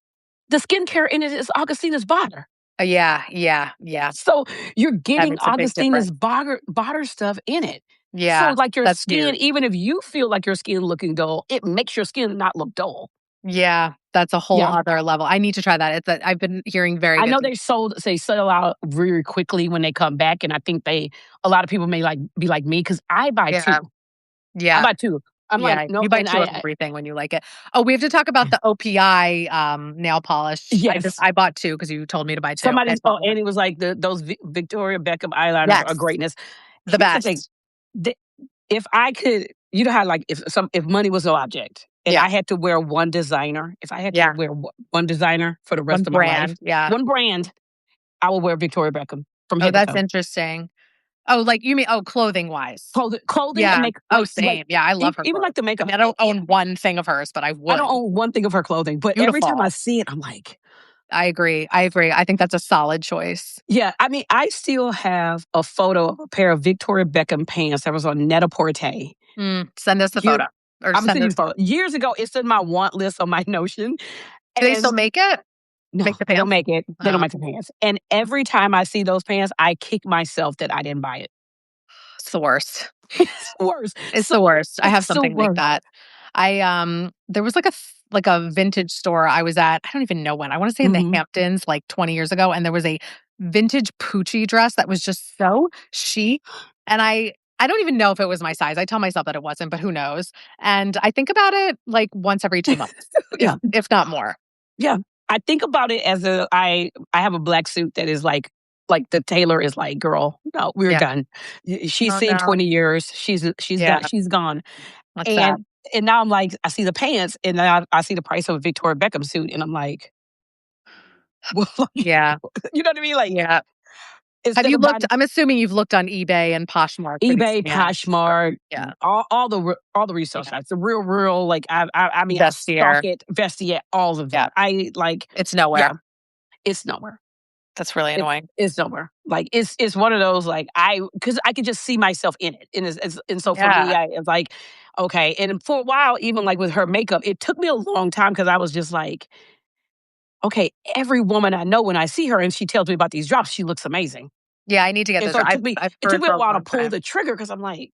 the skincare in it is Augustina's Bader. Yeah, yeah, yeah. So you're That getting makes a big difference. Augustina's Bader stuff in it. So, Yeah, like, your that's skin, huge. even if you feel like your skin looking dull, it makes your skin not look dull. Yeah, that's a whole Yeah. other level. I need to try that. I've been hearing very I good know things. they sell out very quickly when they come back, and I think a lot of people may, like, be like me because I buy Yeah, 2. I yeah. buy 2. I'm like, Yeah, "No," you buy and 2 of everything when you like it. Oh, we have to talk about the OPI, nail polish. yes. I bought 2 because you told me to buy 2. I Somebody totally and it was like those Victoria Beckham eyeliners are yes, greatness. the Here's the thing, best. the if I could how, like, if money was no object and Yeah, I had to wear one designer, if I had to yeah, wear one designer for the one rest of my life, brand, yeah. one brand, I would wear Victoria Beckham from Oh, head to that's toe. interesting. Oh, like, you mean clothing-wise? Clothing and Yeah. make Oh, same. Yeah, I love her even clothes. like the I makeup. mean, I don't own one thing of hers, but I I don't would. own one thing of her clothing, but every time I Beautiful. see it, I'm like, I agree, I agree. I think that's a solid choice. yeah. I mean, I still have a photo of a pair of Victoria Beckham pants that was on Net-a-Porter. Send us the Year photo or Imma send send you us the photo. Years ago, it's in my want list on my Notion, do they still and make it? no, Make the they don't pants? make it. They don't Oh, make the pants, and every time I see those pants, I kick myself that I didn't buy it. it's the worst. It's the worst. It's the worst. I have It's the something like worst. that. There was like a vintage store I was at, I don't even know when. I wanna say in the Mhm. Hamptons like 20 years ago, and there was a vintage Poochie dress that was just so chic, and I don't even know if it was my size. I tell myself that it wasn't, but who knows? And I think about it like once every 2 months, Yeah, if not more. yeah. I think about it as I have a black suit that is the tailor is like, "Girl, no, we're Yeah. done. She's Oh, seen no. 20 years. She's Yeah, done. She's gone." that's And sad. And now I'm like, I see the pants, and then I see the price of a Victoria Beckham suit, and I'm like, well, Yeah. you know what I mean? Like, Yeah. Have instead you of looked buying I'm assuming you've looked on eBay and Poshmark for these eBay, pants. Poshmark, Yeah. all the resale Yeah. sites, the real, like, I mean, I stalk Vestiaire. it, Vestiaire, all of Yeah. that. I like, It's yeah, nowhere. it's nowhere. That's really It's annoying. it's nowhere. Like, it's one of those, like, because I could just see myself in it, and so for me, Yeah. I it's like, okay, and for a while, even, like, with her makeup, it took me a long time because I was just like, okay, every woman I know when I see her and she tells me about these drops, she looks amazing. Yeah, I need to get And those. so it took me I've it took heard me for a a while to long pull time. the trigger because 'cause I'm like,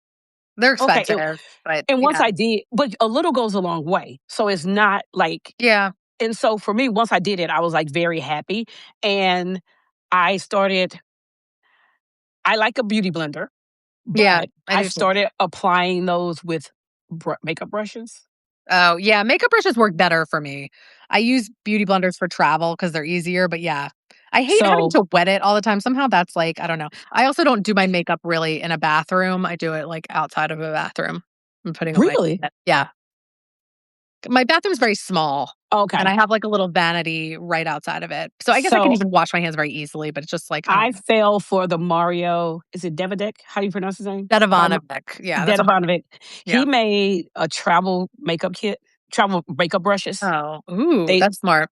They're okay, expensive, but and once yeah. I did, but a little goes a long way. So it's not like, Yeah. and so for me, once I did it, I was, like, very happy, and I started I like a beauty blender, Yeah, but I I do too. started applying those with makeup brushes. Oh, yeah, makeup brushes work better for me. I use beauty blenders for travel because 'cause they're easier, but yeah. I hate having So to wet it all the time. Somehow that's like, I don't know. I also don't do my makeup really in a bathroom. I do it, like, outside of a bathroom. I'm putting away. really? Yeah. My bathroom's very small, and Okay. I have, like, a little vanity right outside of it. So I guess I can So even wash my hands very easily, but it's just like, I don't I fell for the Mario, is it Devodik? How do you pronounce his name? By Dedivanovic. Yeah, that's a hard Dedivanovic. yeah. He made a travel makeup kit, travel makeup brushes. Oh, ooh, They that's smart.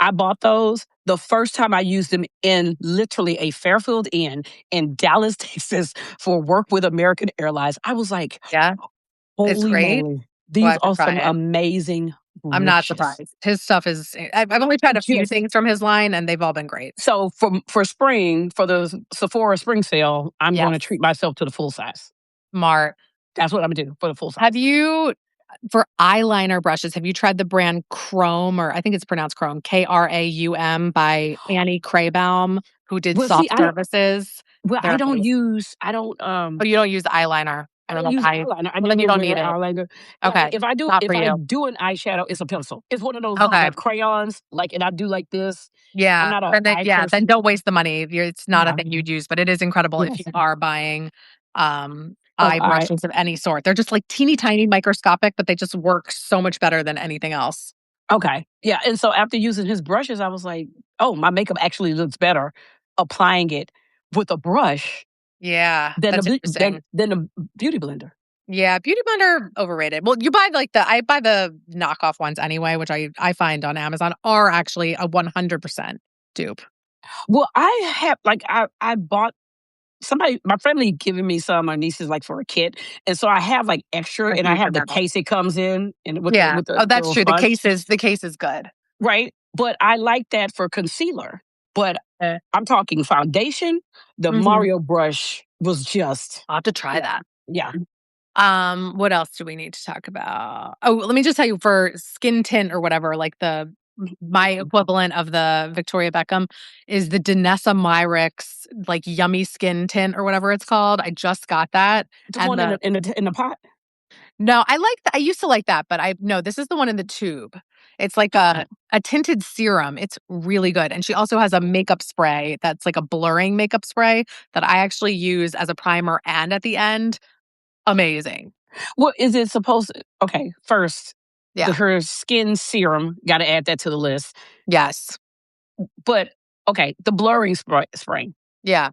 I bought those the first time I used them in literally a Fairfield Inn in Dallas, Texas for work with American Airlines. I was like, Yeah, it's "Holy great. moly. Well, I These have to are try some it. amazing I'm not brushes." surprised. His stuff is I've only tried a few Just things from his line, and they've all been great. so for spring, for the Sephora spring sale, I'm gonna Yes, treat myself to the full size. smart. That's what Imma do for the full Have size. you for eyeliner brushes, have you tried the brand Chrome, or I think it's pronounced Chrome, Kraum by Annie Kraybaum, who did Well, see, Soft Services? I They're amazing. Oh, you don't use eyeliner. I I don't don't know use why. eyeliner. I Well, then you never don't wear need it. eyeliner. Like, Okay, not if for I you. do an eyeshadow, it's a pencil. It's one of those little, Okay. like, crayons, like, and I do like this. I'm Yeah, not a then eye then person. don't waste the money. It's not a Yeah. thing you'd use, but it is incredible if you Yes. are buying, Of eye eye. brushes of any sort. They're just, like, teeny tiny microscopic, but they just work so much better than anything else. Okay. Yeah, and so after using his brushes, I was like, "Oh, my makeup actually looks better applying it with a brush Yeah, than that's interesting. the beauty blender." Yeah, Beauty Blender, overrated. Well, you buy, like, I buy the knockoff ones anyway, which I find on Amazon are actually a 100% dupe. Well, I have like, I bought somebody my family giving me some, my nieces, like, for a kit, and so I have, like, extra, A and I huge have the amount. case it comes in and Yeah. with the Oh, that's little true. sponge, The case is good. right? But I like that for concealer, but Eh. I'm talking foundation, the Mhm. Mario brush was just I'll have to try yeah, that. yeah. What else do we need to talk about? Oh, let me just tell you for skin tint or whatever, like my equivalent of the Victoria Beckham is the Danessa Myricks, like, yummy skin tint or whatever it's called. I just got that. The And one in the pot? no, I used to like that, but no, this is the one in the tube. It's like Oh, a tinted serum. It's really good. And she also has a makeup spray that's like a blurring makeup spray that I actually use as a primer and at the end. Amazing. what is it supposed to okay, first, Yeah. her skin serum, gotta add that to the list, Yes. but, okay, the blurring spray. Yeah.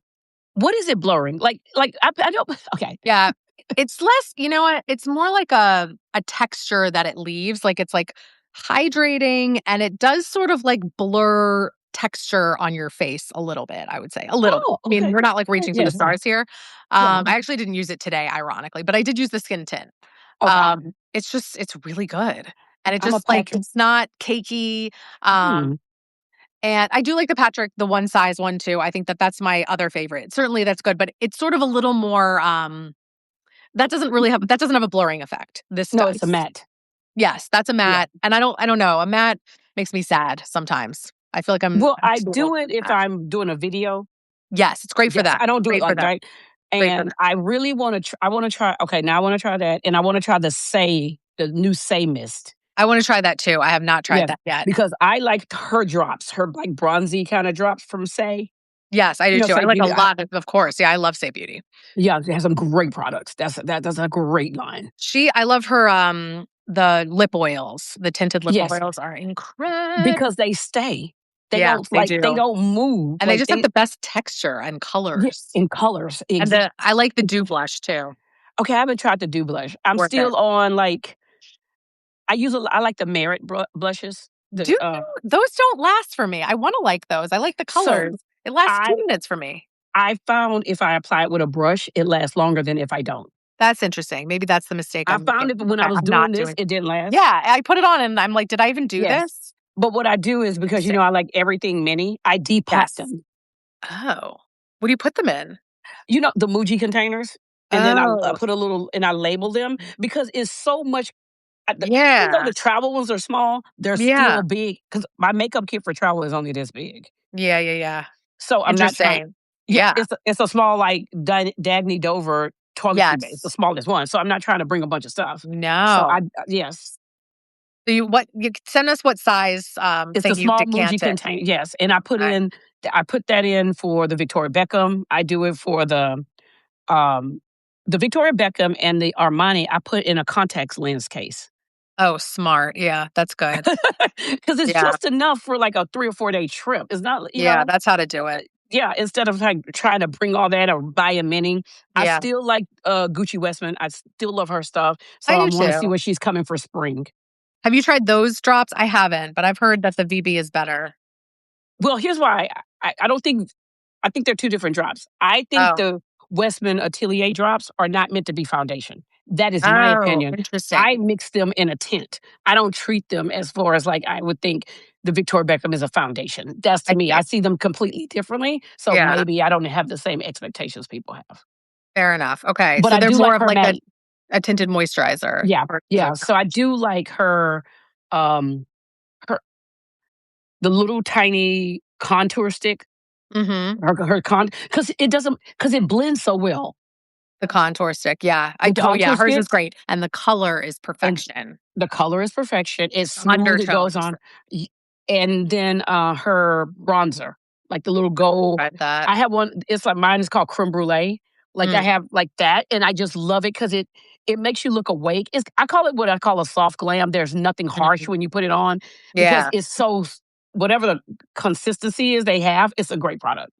What is it blurring? I don't okay. Yeah. It's less, you know what? It's more like a texture that it leaves. Like, it's like hydrating, and it does sort of like blur texture on your face a little bit, I would say. A little bit. Oh, I mean, okay. we're not like Okay, reaching for the yes. stars here. Yeah, I actually didn't use it today, ironically, but I did use the skin tint. okay. It's really good. And it I'm a just like Patrick it's not cakey. Um, hmm. and I do like the Patrick, the one size one too. I think that that's my other favorite. Certainly that's good, but it's sort of a little more that doesn't have a blurring effect. This No, it's a does. matte. Yes, that's a Yeah. matte, and I don't know, a matte makes me sad sometimes. I feel like Well, I'm I too old do for it if that. I'm doing a video. Yes, it's great for Yes, that. I don't do it Great for like that. right. Great for And that. I really I wanna try okay, now I wanna try that, and I wanna try the new Say mist. I wanna try that too. I have not tried Yes, that yet. because I liked her drops, her, like, bronzy kinda drops from Say. Yes, I You do know, too. I Safe like a Beauty. lot of course. Yeah, I love Safe Beauty. Yeah, it has some great products. That's a great line. I love her, the lip oils. The tinted lip Yes, oils are incredible. because they stay. Yeah, they They do. don't move. And they Like just have the best texture and yeah, colors. in colors. And Exactly. I like the dew blush too. Okay, I haven't tried the Dew blush. I'm Worth it. still on like I like the Merit blushes. Do those don't last for me. I wanna like those. I like the So colors. It lasts I 2 minutes for me. I found if I apply it with a brush, it lasts longer than if I don't. That's interesting. Maybe that's the mistake I I'm found making. it when I Okay, was I'm doing not this, doing. it didn't last. Yeah, I put it on and I'm like, "Did I even do Yes. this?" But what I do is because, Interesting. I like everything mini, I depot Yes. them. Oh. What do you put them in? The Muji containers, and then I Oh. put a little and I label them because it's so much even though Yeah. the travel ones are small, they're Yeah. still big. Because my makeup kit for travel is only this big. Yeah, yeah, yeah. So I'm not trying. Interesting. Yeah, Yeah. it's a small, like, Dagny Dover toiletry base, the Yes. smallest one, so I'm not trying to bring a bunch of stuff. So No. yes. So you send us what size, It's the thing you small Muji decant it. container, yes, and Okay. I put that in for the Victoria Beckham, I do it for um the Victoria Beckham and the Armani, I put in a contacts lens case. Oh, smart. Yeah, that's good. Because it's Yeah. just enough for, like, a 3 or 4-day trip. It's not, Yeah, that's how to do uh, it. yeah, instead of, like, trying to bring all that or buy a mini. I Yeah. still like, Gucci Westman, I still love her stuff, so I I do wanna see too. where she's coming for spring. Have you tried those drops? I haven't, but I've heard that the VB is better. Well, here's why I don't think I think they're 2 different drops. I think Oh. the Westman Atelier drops are not meant to be foundation. That is my Oh, opinion. I interesting. mix them in a tint. I don't treat them as far as, like, I would think the Victoria Beckham is a foundation. That's to I me. I see. see them completely differently, so Yeah, maybe I don't have the same expectations people have. fair enough. Okay, But so I they're do more like of her like matte. a tinted moisturizer Yeah, versus a yeah. So I do like um, her the little tiny contour stick, Mhm. her because it blends so well The contour stick, yeah. with the Yeah, contour hers stick. is great, and the color is And perfection. the color is perfection. It's The smooth, it goes undertones. on. Y And then, her bronzer, like the little gold. Tried that. I have one, it's like mine is called creme brulee. Like, I Mm, have, like, that, and I just love it because it makes you look awake. I call it what I call a soft glam. There's nothing harsh mhm. when you put it on because Yeah. it's so whatever the consistency is they have, it's a great product.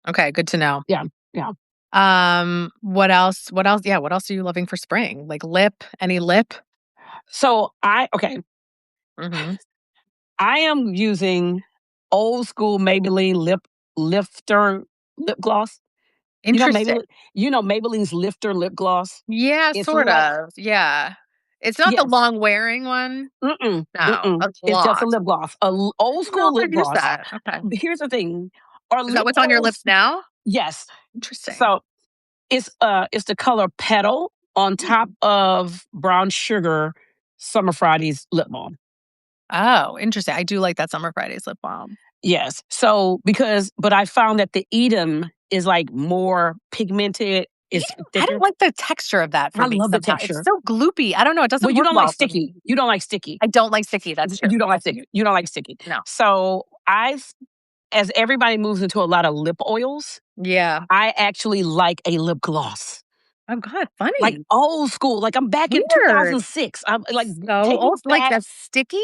Okay, good to know. Yeah, yeah. What else? What else? Yeah, what else are you loving for spring? Like lip? Any lip? So, Mhm. I am using old school Maybelline lifter lip gloss. You know Interesting. Maybelline Maybelline's lifter lip gloss? Yeah, It's sort like of. Yeah. It's not the yes. long wearing one? Mm-mm, No, mm-mm. a It's just a gloss. lip gloss, old I don't know school if lip I've used gloss. that. Okay. Here's the thing, are Is that lip what's on your oils lips now? yes. Interesting. So, it's the color Petal on top Mm. of Brown Sugar Summer Fridays lip balm. Oh, interesting. I do like that Summer Fridays lip balm. Yes. So, but I found that the Edam is, like, more pigmented, You it's I don't thicker. like the texture of that for I me love the somehow. It's texture. so gloopy. I don't know, it Well, doesn't work well for me. you don't like sticky. I don't like sticky, that's true. You don't like sticky. You don't like sticky. No. So, as everybody moves into a lot of lip oils, Yeah. I actually like a lip gloss. Oh god, Like, funny. old school, like, I'm back in Weird. 2006. I'm, like, So take me old like back. the sticky?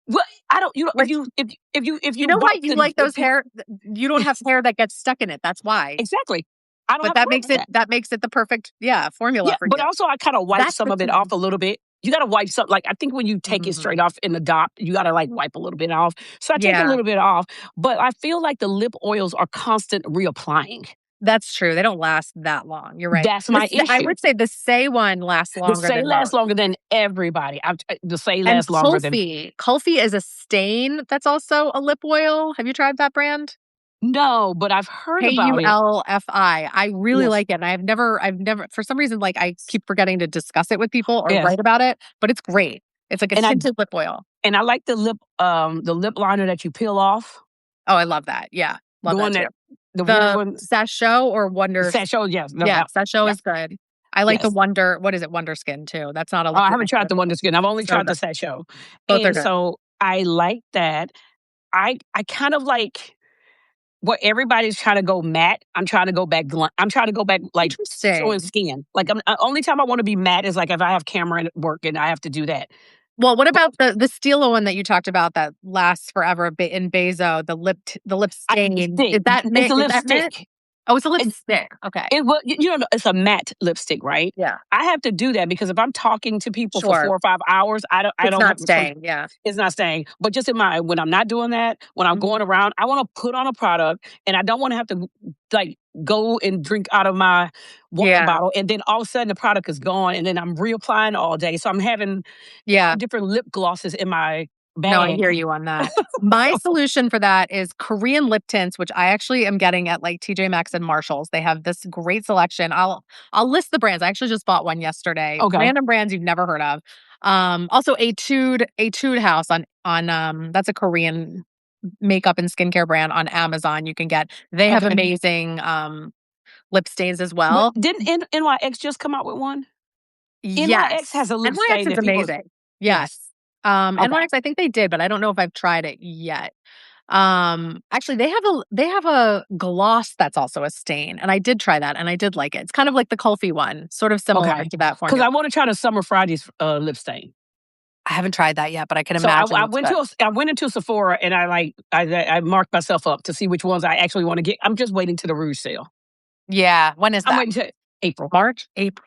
Well, I don't Like, if you you know why wipe you like if those you hair you don't have hair that gets stuck in it, that's why. exactly. I don't But have to worry about that. that makes it the perfect, yeah, formula Yeah, for but you. also I kinda wipe That's some the of it off thing. a little bit. You gotta wipe some like, I think when you take it Mhm. straight off in the dot, you gotta, like, wipe a little bit off. So I take a Yeah, little bit off, but I feel like the lip oils are constant reapplying. that's true. They don't last that long. You're right. That's my I issue. would say the Say one lasts The longer Say than lasts most. longer than everybody. The Say And lasts longer than Kulfi. Kulfi is a stain that's also a lip oil. Have you tried that brand? no, but I've heard about it. Kulfi. I really Yes, like it, and I've never for some reason, like, I keep forgetting to discuss it with people or yes, write about it, but it's great. It's like a and tinted lip oil. I like the lip liner that you peel off, Oh, I love that. Yeah, the love that one too. that the weird The one. Sachot or The Wonder sachet, yes, no, yeah, that Sachot yeah, is good. I like the yes. Wonder what is it? Wonder Skin too. That's not a Oh, lip I haven't tried liner. the Wonder Skin. I've only So tried the good. sachet, Both are and good. so I like that. I kind of like where everybody's trying to go matte, I'm trying to go back I'm trying to go back, like, showing Interesting. skin. Like, only time I wanna be matte is, like, if I have camera at work and I have to do that. Well, what But about the Stila one that you talked about that lasts forever in Bezo, the lip I stain? stick. It's a Is that mint? lipstick. Oh, it's a It lipstick. Okay. it will you know, it's a matte lipstick, right? Yeah. I have to do that because if I'm talking to people for Sure. 4 or 5 hours, I It's don't not have to. staying. Yeah. It's not staying. But just in my when I'm not doing that, when I'm Mhm. going around, I wanna put on a product, and I don't wanna have to, like, go and drink out of my water Yeah. bottle, and then all of a sudden the product is gone, and then I'm reapplying all day. So I'm having Yeah. 5 different lip glosses in my No, I bag. hear you on that. My solution for that is Korean lip tints, which I actually am getting at like TJ Maxx and Marshalls. They have this great selection. I'll list the brands. I actually just bought one yesterday. Okay. Random brands you've never heard of. Also Etude House on that's a Korean makeup and skincare brand on Amazon you can get. They have Okay. amazing lip stains as But well. didn't NYX just come out with one? NYX Yes. has a lip NYX stain is that people. amazing. Yes. Yes. Okay. NYX, I think they did, but I don't know if I've tried it yet. Actually, they have a gloss that's also a stain, and I did try that, and I did like it. It's kind of like the Kulfi one, sort of similar Okay. to that Because formula. I wanna try the Summer Fridays, lip stain. I haven't tried that yet, but I can So imagine I it's went good. to I went into Sephora and I marked myself up to see which ones I actually wanna get. I'm just waiting to the Rouge sale. Yeah, when is I'm that? waiting to April. March? April.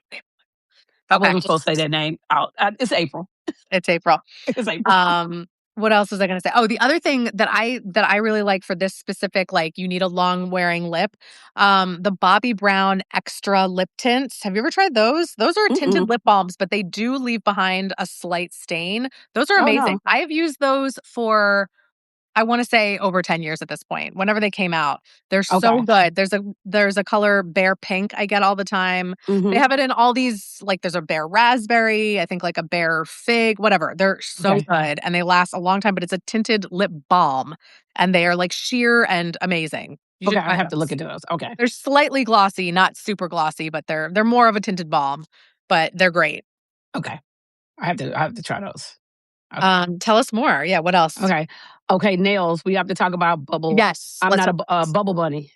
I Okay, wasn't supposed to say that name out. It's April. it's April. It's April. Um, what else was I gonna say? Oh, the other thing that I really like for this specific, like, you need a long wearing lip, the Bobbi Brown extra lip tints. Have you ever tried those? Those are tinted Mm-mm. lip balms, but they do leave behind a slight stain. Those are Oh, amazing. no. I have used those for I wanna say over 10 years at this point, whenever they came out. They're so Okay. good. There's a color bear pink I get all the time. They Mhm. have it in all these like, there's a bear raspberry, I think, like, a bear fig, whatever. They're so Okay. good, and they last a long time, but it's a tinted lip balm, and they are, like, sheer and amazing. You Okay, should I try have to look those. into those. Okay. They're slightly glossy, not super glossy, but they're more of a tinted balm, but they're great. Okay. I have to try those. Okay. Tell us more. Yeah, what else? Okay. Okay, nails. We have to talk about bubble. Yes, I'm let's not talk about this. bubble bunny.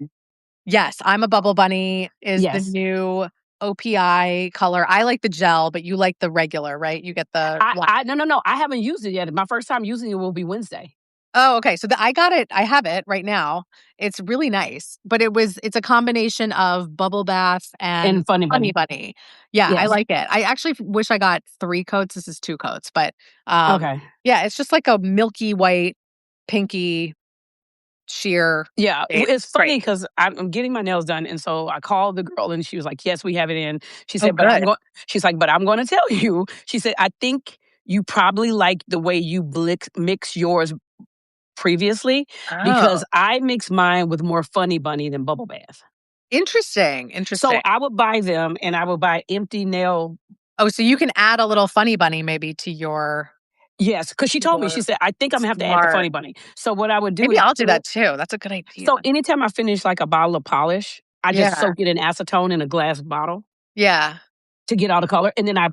Yes, I'm a Bubble Bunny is the Yes. new OPI color. I like the gel, but you like the regular, right? You get the black. No, no, no. I haven't used it yet. My first time using it will be Wednesday. Oh, okay. So I got it. I have it right now. It's really nice, but it's a combination of Bubble Bath and And Funny Honey Bunny. Bunny. Yeah, I Yes. like it. I actually wish I got 3 coats. This is 2 coats, but Okay. yeah, it's just like a milky white, pinky, sheer Yeah, base. it's It's great. funny because I'm getting my nails done, and so I called the girl, and she was like, "Yes, we have it in." She Oh, said, "But I'm good. going." She's like, "But I'm going to tell you." She said, "I think you probably like the way you mix yours previously Oh, because I mix mine with more Funny Bunny than Bubble Bath." interesting. So Interesting. I would buy them, and I would buy empty nail. Oh, so you can add a little funny bunny maybe Yes, because she to told me, she your said, "I think I'm gonna have to add the smart. Funny Bunny." So what I would do Maybe is I'll do put it. that too. That's a good idea. So anytime I finish like a bottle of polish, I just Yeah. soak it in acetone in a glass bottle Yeah. to get all the color, and then I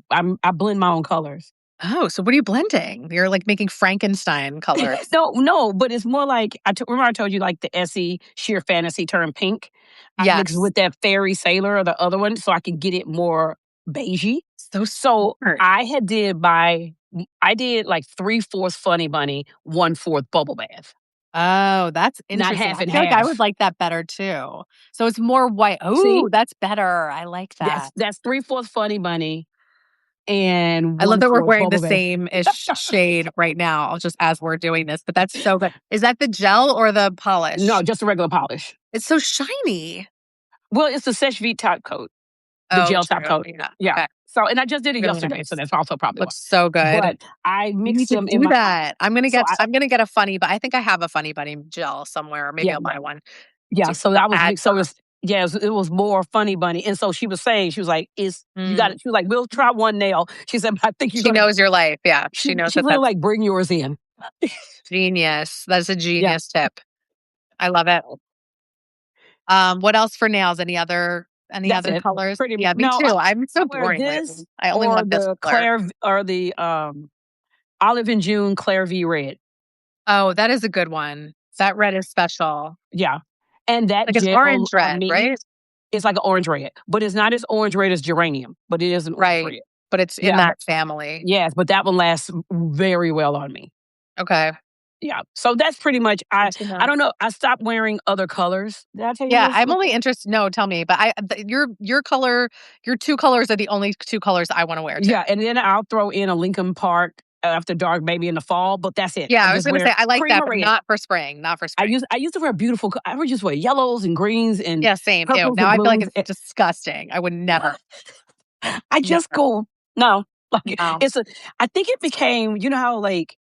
blend my own colors. Oh, so what are you blending? You're like making Frankenstein colors. No, no, but it's more like remember I told you like the Essie Sheer Fantasy turned pink. I mixed Yes. with that Fairy Sailor or the other one so I could get it more beigey. So So smart. I did like 3/4 Funny Bunny, 1/4 Bubble Bath, Oh, that's not interesting. half I and feel like I would half. like that better too. So it's more white. See, Oh, that's better. I like that. that's 3/4 Funny Bunny and I love that we're 1/4 wearing the Bubble Bath. same-ish shade right now, just as we're doing this, but that's so good. Is that the gel or the polish? No, just a regular polish. It's so shiny. Well, it's the Seche Vite top coat, the Oh, gel top true. coat. Yeah. Yeah. Okay. So, and I just did it Really yesterday, so nice. that's also probably why. Looks so good. But I You mixed need to them in do my. that. So I'm gonna get a funny, but I think I have a funny bunny gel somewhere, or maybe yeah, I'll buy one. yeah. So I'll I was add so some. it was more Funny Bunny, and so she was saying, she was like, "Is you got Mm. it?" She was like, "We'll try one nail." She said, "But I think you're She gonna." knows your life. Yeah, she knows She's that really that's like, "Bring yours in." genius. That's a Yeah, genius tip. I love it. What else for nails? Any that's other it. colors? Pretty much. Yeah, me No, too. I'm I so wear boring this lately. I only or want this the color. Olive and June Claire V red. Oh, that is a good one. That red is special. Yeah. And that Like, it's gel orange on red, me right? is like an orange red, but it's not as orange red as geranium, but it is an orange Right. red. But it's in Yeah, but that family. yes, but that one lasts very well on me. Okay. Yeah. So that's pretty much Good I to I know. don't know, I stopped wearing other colors. Did I tell you Yeah, this I'm only before? interested no, tell me, but your color your 2 colors are the only 2 colors I wanna wear too. Yeah, and then I'll throw in a Lincoln Park after dark, maybe in the fall, but that's it. Yeah, I I was just gonna wear say I like cream that, or but red. not for spring, not for spring. I used to wear beautiful I would just wear yellows and greens and Yeah, same. Ew. purples Now and I feel like blues. it's disgusting. I would never, I just never. go, no. Like No. it's a I think it became, you know how like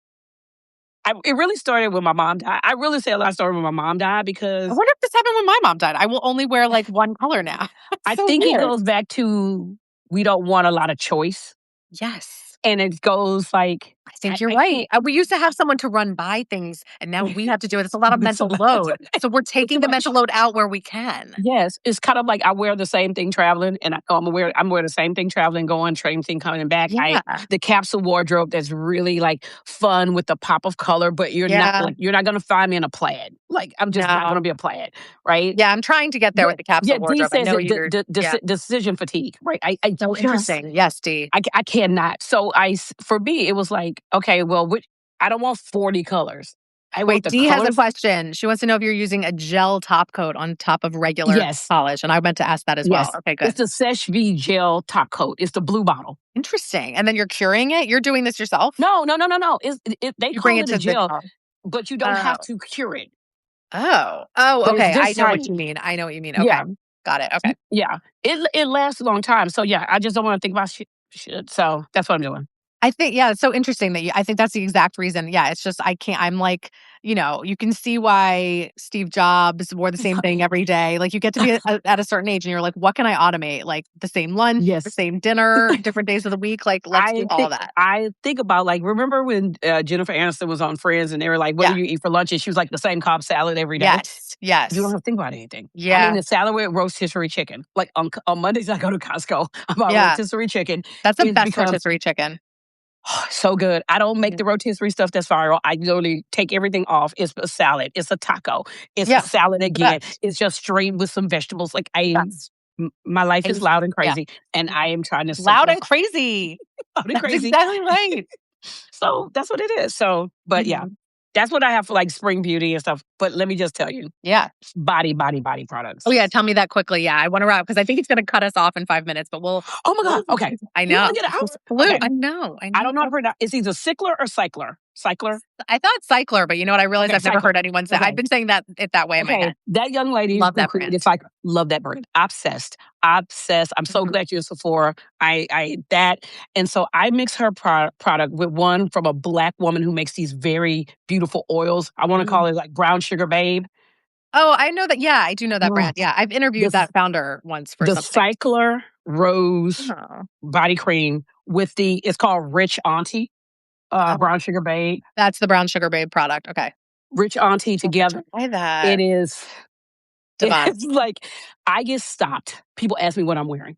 it really started when my mom died. I really say a lot started when my mom died I because wonder if this happened when my mom died. I will only wear, like, one color now. It's I so think it weird. goes back to we don't want a lot of choice. Yes. And it goes like, I think you're I right. can't. We used to have someone to run by things, and now we have to do it. It's a lot of It's a mental lot. load. So we're It's too taking the much. mental load out where we can. Yes, it's kind of like I wear the same thing traveling, and I know I'm wearing the same thing traveling, going, same thing coming back. I Yeah. the capsule wardrobe that's really like fun with the pop of color, but Yeah. you're not gonna find me in a plaid. Like I'm just not No. gonna be a plaid, right? Yeah, I'm trying to get there Yeah, with the yeah. capsule D wardrobe. I says know that you're yeah. decision fatigue, right? I So just interesting. Yes, D. I cannot. So for me, it was like, okay, well, which I don't want 40 colors. I want Wait, the D has a colors. question. She wants to know if you're using a gel top coat on top of regular Yes, polish, and I meant to ask that as well. yes. Okay, It's good. the Sesh V gel top coat. It's the blue bottle. Interesting. And then you're curing it? You're doing this yourself? No, no, no, no, no. They You bring call it it a to the gel, oh. but you don't Oh. have to cure it. Oh, But it's okay. I this know what tiny. you mean. I know what you mean. Okay. Yeah, Got it. Okay. yeah. It lasts a long time. So yeah, I just don't want to think about shit. So that's what I'm doing. I think yeah, it's so interesting that you I think that's the exact reason. Yeah, it's just I can't I'm like, you can see why Steve Jobs wore the same thing every day. Like you get to be at a certain age and you're like, what can I automate? Like the same lunch, the Yes. same dinner, different days of the week. Like let's do all that. I think about like remember when Jennifer Aniston was on Friends and they were like, "What do Yeah. you eat for lunch?" And she was like, "The same Cobb salad every day." Yes. You don't Yes. have to think about anything. I mean, Yeah. the salad with rotisserie chicken. Like on Mondays, I go to Costco. I buy Yeah. rotisserie chicken. That's the It's best become rotisserie chicken. so good. I don't make Mhm. the rotisserie stuff that's viral. I literally take everything off. It's a salad. It's a taco. It's a Yeah. salad It's the again. best. It's just straight with some vegetables. Like The best. my life I is used loud and yeah. crazy, and I am trying to Loud simplify. and crazy. Loud and That's crazy. exactly right. So that's what it is. So, but yeah, Mhm. that's what I have for like spring beauty and stuff. But let me just tell you, Yeah. body Oh, products. yeah, tell me that quickly. Yeah, I wanna wrap because I think it's gonna cut us off in 5 minutes, but Oh my God. we'll Okay. I You want know. to get it It's out? just flu. Okay. I know, I I don't know how know. to pronounce. It's either cycler or cycler. Cycler. I thought cycler, but you know what? I realized Okay, I've never cycler. heard anyone say I've Okay. been saying that way in my Okay, head. that young lady Love who that created brand. Cycle, love that brand. Obsessed, obsessed. I'm so Mhm. glad you're Sephora. I that, and so I mix her product with one from a black woman who makes these very beautiful oils. I want to Mm. call it like Brown Sugar Babe. Oh, I know that yeah, I do know that Oh, brand. Yeah, I've interviewed the that founder once for the something. Cycler Rose Oh. body cream with it's called Rich Auntie, Oh, Brown Sugar Babe, that's the Brown Sugar Babe product. Okay. Rich Auntie I'll have to together. try It that. is. Devon. It's like I get stopped. People ask me what I'm wearing.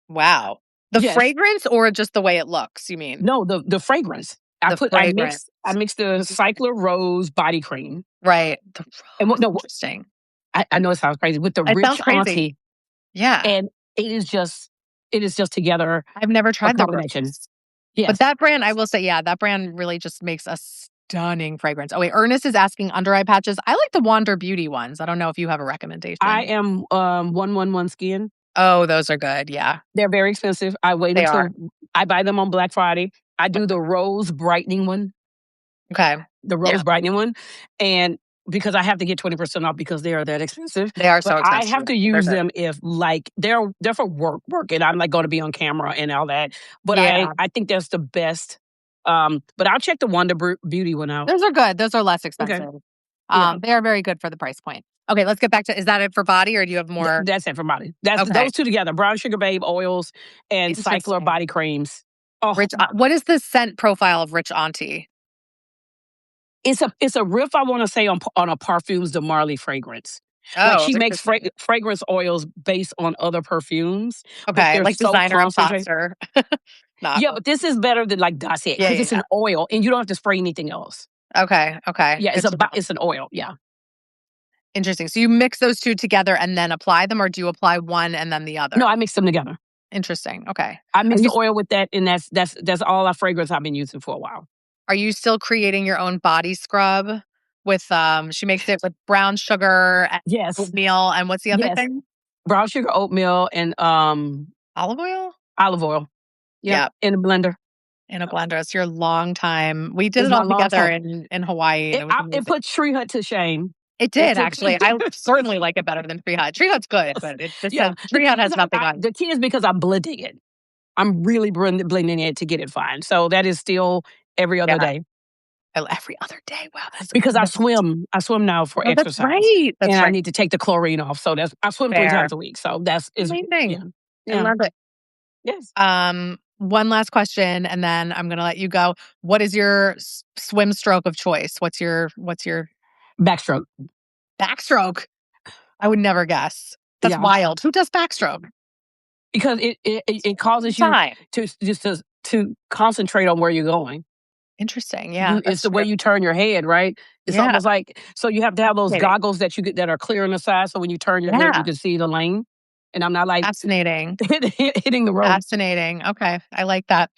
Wow. The Yes. fragrance or just the way it looks, you mean? No, the fragrance. The fragrance. I mixed the Cycler Rose body cream Right. The and what rose, no, interesting. I know it sounds crazy with the It sounds Rich crazy. Auntie, Yeah. and it is just together I've never a tried the combination. rose. But Yes. that brand, I will say, yeah, that brand really just makes a stunning fragrance. Oh, wait, Ernest is asking under eye patches. I like the Wander Beauty ones. I don't know if you have a I recommendation. am 111 skin. Oh, those are good. Yeah, They're very expensive. I wait they are. until I buy them on Black Friday. I do the rose brightening one, Okay. the Yeah, rose brightening one, and because I have to get 20% off because they are that expensive. they are But so I expensive. have to They're use good. them if like they're for work, and I'm like going to be on camera and all that. But Yeah, I think that's the best. But I'll check the Beauty one out. those are good. Those are less Okay, expensive. yeah, They are very good for the price point. Okay, let's get back to is that it for body or do you have more? that's it for body. That's Okay, those two together: Brown Sugar Babe oils and Cycler interesting. body creams. Oh, Rich, what is the scent profile of Rich Auntie? it's a riff I want to say on a Parfums de Marly fragrance. Like Oh, she makes interesting. fragrance oils based on other perfumes, but Okay, they're like so designer concentrated. imposter. Not. Yeah, but this is better than like That's It Yeah, because yeah, it's yeah. an oil and you don't have to spray anything else. Okay, okay. Yeah, Good to know. it's an oil. Yeah. Interesting. So you mix those 2 together and then apply them, or do you apply one and then the other? No, I mix them together. Interesting. Okay. I Are mix you the oil with that, and that's all our fragrance I've been using for a while. are you still creating your own body scrub with, she makes it with brown sugar and Yes, oatmeal, and what's the other yes. thing? Brown sugar, oatmeal, and Olive oil? olive oil. Yep, Yeah, in a blender. in a blender. It's your long time. We did It's it my all long together time. in Hawaii, and it was It amazing. put Tree Hut to shame. It It did, took actually. I certainly like it better than Tree Hut. Tree Hut's good, but it this yeah. has Tree Hut has nothing on it. The key is because I'm blending it. I'm really blending it to get it fine. So that is still every other Yeah. day Every other day. Wow, that's because I that's swim. I swim now for oh, that's exercise, right. and That's I right. need to take the chlorine off. So that's I swim 3 times Fair. a week. So that's is yeah, Amazing. I yeah, love it. yes. One last question, and then I'm gonna let you go. What is your swim stroke of choice? What's your Backstroke. backstroke? I would never guess. That's Yeah, wild. Who does backstroke? because it causes you Time. to concentrate on where you're going. Interesting. Yeah, You that's it's the way true. you turn your head, right? It's Yeah. almost like so you have to have those Fascinating. goggles that you get that are clear on the side, so when you turn your head, you Yeah. can see the lane, and I'm not like Fascinating. hitting the road. Fascinating. Okay. I like that.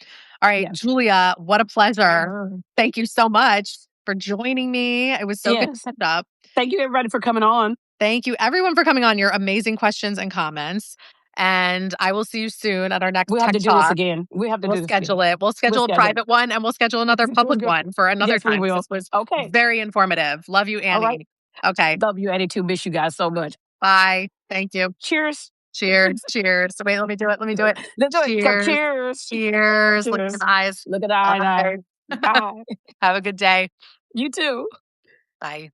All right, Yes. Julia, what a pleasure. Thank you so much for joining me. It was so good Yes. to catch up. Thank you everybody for coming on. Thank you, everyone, for coming on. Your amazing questions and comments. And I will see you soon at our next We'll have Tech to do this Talk. again. We have to We'll do this again. schedule it. We'll We'll schedule a schedule it. private one, and we'll schedule another public one for another Yes, we time, because will. this was Okay. very informative. Love you, All right. Annie. Okay. Love you, Eddie, too. Miss you guys so much. Bye. Thank you. Cheers. Cheers. Cheers. Wait, let me do it. Let me do it. Let's do it. Cheers. Cheers. Cheers. Look at Cheers. the eyes. Look at the eye. Bye. Bye. Have a good day. You too. Bye.